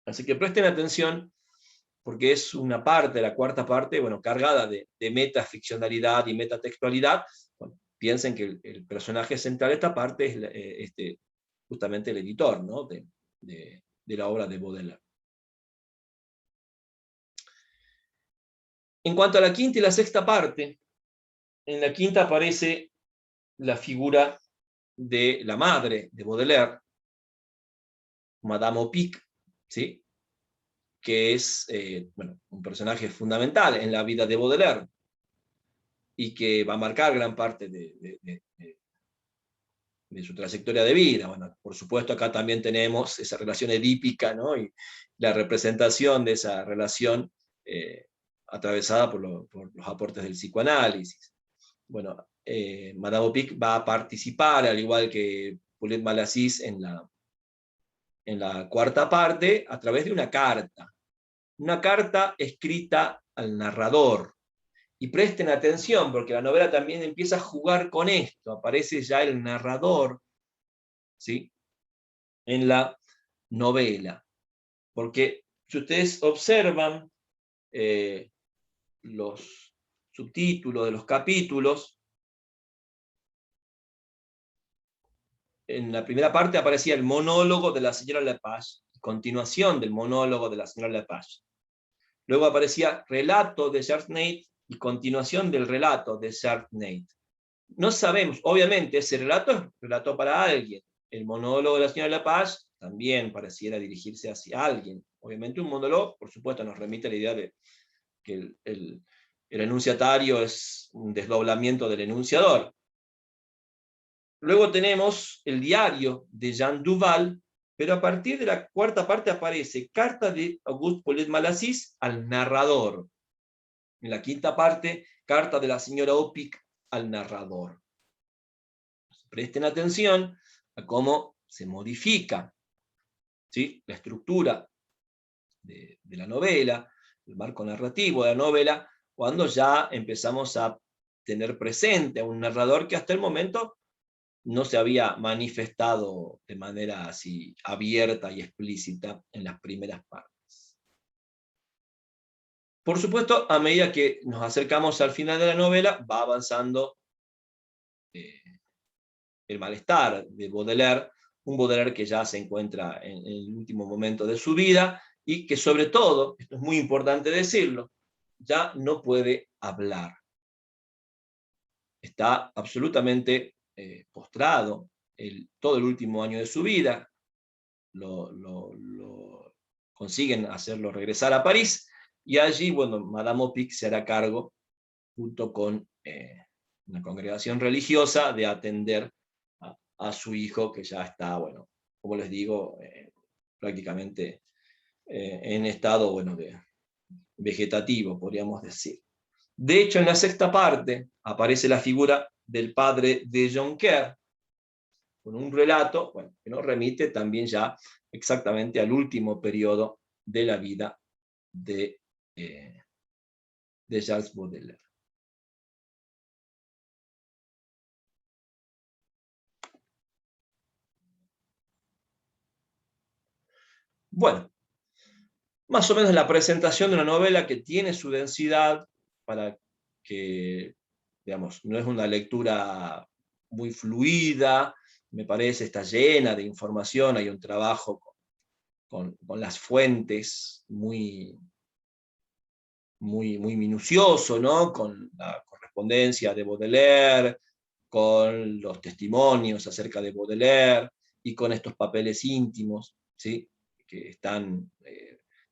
Así que presten atención, porque es una parte, la cuarta parte, bueno, cargada de metaficcionalidad y metatextualidad. Bueno, piensen que el personaje central de esta parte es justamente el editor, ¿no? de la obra de Baudelaire. En cuanto a la quinta y la sexta parte, en la quinta aparece la figura de la madre de Baudelaire, Madame Opic, ¿sí? Que es bueno, un personaje fundamental en la vida de Baudelaire y que va a marcar gran parte de su trayectoria de vida. Bueno, por supuesto acá también tenemos esa relación edípica, ¿no? Y la representación de esa relación atravesada por los aportes del psicoanálisis. Bueno, Madame Opic va a participar, al igual que Paulet-Malassis, en la cuarta parte, a través de una carta escrita al narrador. Y presten atención, porque la novela también empieza a jugar con esto, aparece ya el narrador, ¿sí? En la novela. Porque si ustedes observan los subtítulos de los capítulos, en la primera parte aparecía el monólogo de la señora Lepage, continuación del monólogo de la señora Lepage. Luego aparecía relato de Charney y continuación del relato de Charney. No sabemos, obviamente ese relato es relato para alguien. El monólogo de la señora Lepage también pareciera dirigirse hacia alguien. Obviamente un monólogo, por supuesto, nos remite a la idea de que el enunciatario es un desdoblamiento del enunciador. Luego tenemos el diario de Jean Duval, pero a partir de la cuarta parte aparece carta de Auguste Paulet-Malassis al narrador. En la quinta parte, carta de la señora Opic al narrador. Presten atención a cómo se modifica, ¿sí? La estructura de la novela, el marco narrativo de la novela, cuando ya empezamos a tener presente a un narrador que hasta el momento no se había manifestado de manera así abierta y explícita en las primeras partes. Por supuesto, a medida que nos acercamos al final de la novela, va avanzando el malestar de Baudelaire, un Baudelaire que ya se encuentra en el último momento de su vida, y que sobre todo, esto es muy importante decirlo, ya no puede hablar. Está absolutamente postrado todo el último año de su vida, lo consiguen hacerlo regresar a París, y allí, bueno, Madame Opic se hará cargo, junto con una congregación religiosa, de atender a su hijo, que ya está, bueno, como les digo, prácticamente en estado, bueno, vegetativo, podríamos decir. De hecho, en la sexta parte aparece la figura del padre de Jonker, con un relato, bueno, que nos remite también ya exactamente al último periodo de la vida de Charles Baudelaire. Bueno, más o menos la presentación de una novela que tiene su densidad, para que, digamos, no es una lectura muy fluida, me parece, está llena de información, hay un trabajo con las fuentes muy minucioso, ¿no? Con la correspondencia de Baudelaire, con los testimonios acerca de Baudelaire, y con estos papeles íntimos, ¿sí? Que están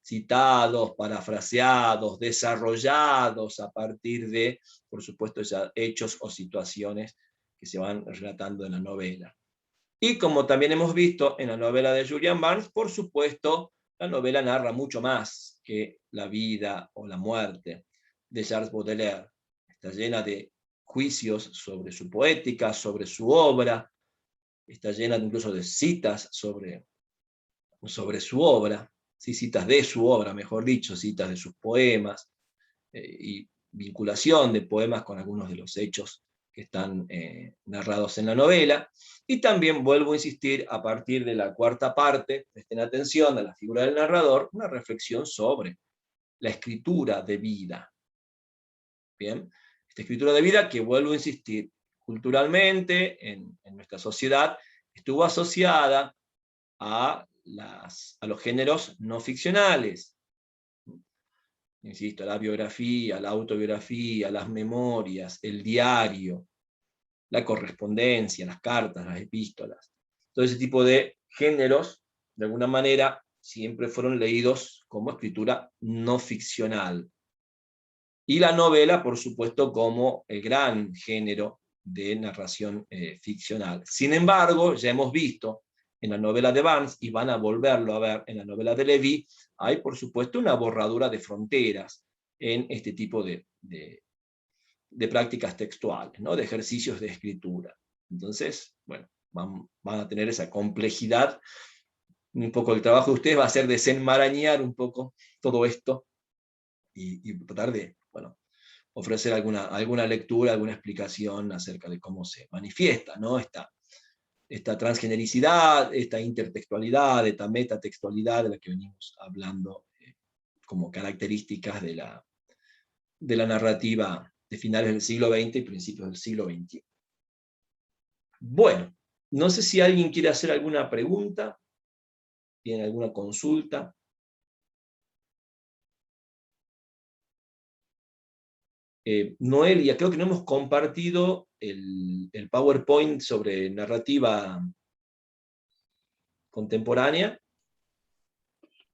citados, parafraseados, desarrollados a partir de, por supuesto, ya hechos o situaciones que se van relatando en la novela. Y como también hemos visto en la novela de Julian Barnes, por supuesto, la novela narra mucho más que la vida o la muerte de Charles Baudelaire. Está llena de juicios sobre su poética, sobre su obra, está llena incluso de citas sobre su obra, ¿sí? Citas de su obra, mejor dicho, citas de sus poemas, y vinculación de poemas con algunos de los hechos que están narrados en la novela. Y también vuelvo a insistir, a partir de la cuarta parte, presten atención a la figura del narrador, una reflexión sobre la escritura de vida. Bien, esta escritura de vida que, vuelvo a insistir, culturalmente en nuestra sociedad estuvo asociada a los géneros no ficcionales. Insisto, la biografía, la autobiografía, las memorias, el diario, la correspondencia, las cartas, las epístolas. Todo ese tipo de géneros, de alguna manera, siempre fueron leídos como escritura no ficcional. Y la novela, por supuesto, como el gran género de narración ficcional. Sin embargo, ya hemos visto en la novela de Barnes, y van a volverlo a ver en la novela de Lévy, hay por supuesto una borradura de fronteras en este tipo de prácticas textuales, ¿no? De ejercicios de escritura. Entonces, bueno, van a tener esa complejidad. Un poco el trabajo de ustedes va a ser desenmarañar un poco todo esto, y tratar de, bueno, ofrecer alguna lectura, alguna explicación acerca de cómo se manifiesta, ¿no? Esta transgenericidad, esta intertextualidad, esta metatextualidad de la que venimos hablando, como características de la narrativa de finales del siglo XX y principios del siglo XXI. Bueno, no sé si alguien quiere hacer alguna pregunta, tiene alguna consulta. Noelia, creo que no hemos compartido el PowerPoint sobre narrativa contemporánea.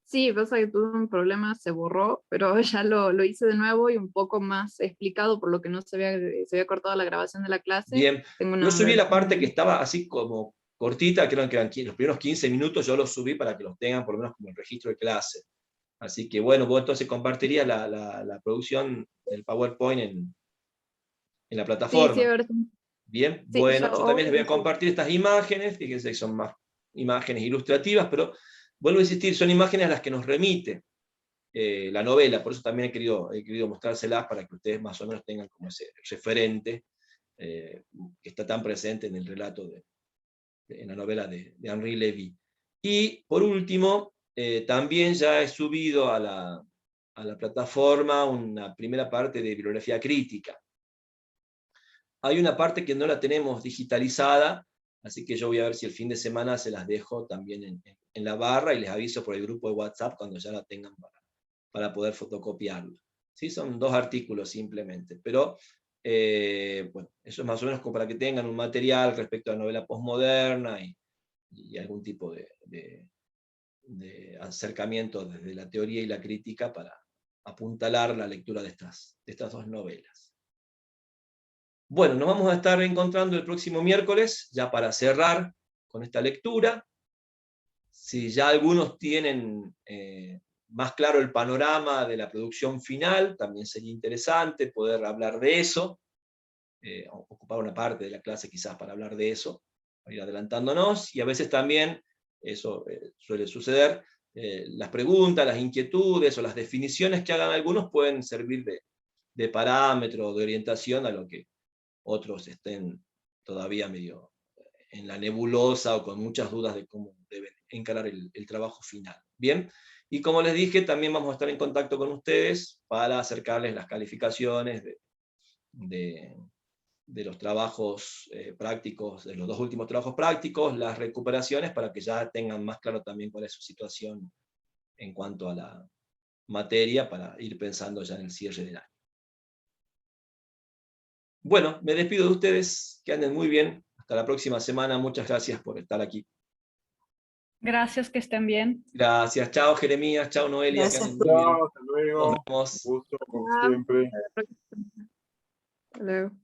Sí, pasa que tuve un problema, se borró, pero ya lo hice de nuevo y un poco más explicado, por lo que no se había cortado la grabación de la clase. Bien, Tengo yo subí la parte que versión. estaba así como cortita, creo que eran los primeros 15 minutos, yo los subí para que los tengan por lo menos como el registro de clase. Así que bueno, vos entonces compartirías la producción del PowerPoint en la plataforma. Sí, versión. Bien, Sí, bueno, yo también les voy a sí. compartir estas imágenes, fíjense que son más imágenes ilustrativas, pero vuelvo a insistir, son imágenes a las que nos remite la novela, por eso también he querido mostrárselas para que ustedes más o menos tengan como ese referente que está tan presente en el relato en la novela de Henri Lévy. Y por último, también ya he subido a la plataforma una primera parte de bibliografía crítica. Hay una parte que no la tenemos digitalizada, así que yo voy a ver si el fin de semana se las dejo también en la barra y les aviso por el grupo de WhatsApp cuando ya la tengan para poder fotocopiarla. ¿Sí? Son 2 artículos simplemente, pero bueno, eso es más o menos como para que tengan un material respecto a la novela postmoderna y algún tipo de acercamiento desde la teoría y la crítica para apuntalar la lectura de estas 2 novelas. Bueno, nos vamos a estar encontrando el próximo miércoles, ya para cerrar con esta lectura. Si ya algunos tienen más claro el panorama de la producción final, también sería interesante poder hablar de eso, ocupar una parte de la clase quizás para hablar de eso, para ir adelantándonos, y a veces también, eso suele suceder, las preguntas, las inquietudes o las definiciones que hagan algunos pueden servir de parámetro, de orientación a lo que otros estén todavía medio en la nebulosa o con muchas dudas de cómo deben encarar el trabajo final. Bien, y como les dije, también vamos a estar en contacto con ustedes para acercarles las calificaciones de los trabajos prácticos, de los 2 últimos trabajos prácticos, las recuperaciones, para que ya tengan más claro también cuál es su situación en cuanto a la materia, para ir pensando ya en el cierre del año. Bueno, me despido de ustedes, que anden muy bien, hasta la próxima semana, muchas gracias por estar aquí. Gracias, que estén bien. Gracias, chao Jeremías, chao Noelia, que anden muy bien. Chao, hasta luego. Nos vemos. Un gusto, como Ah, siempre. Hasta luego.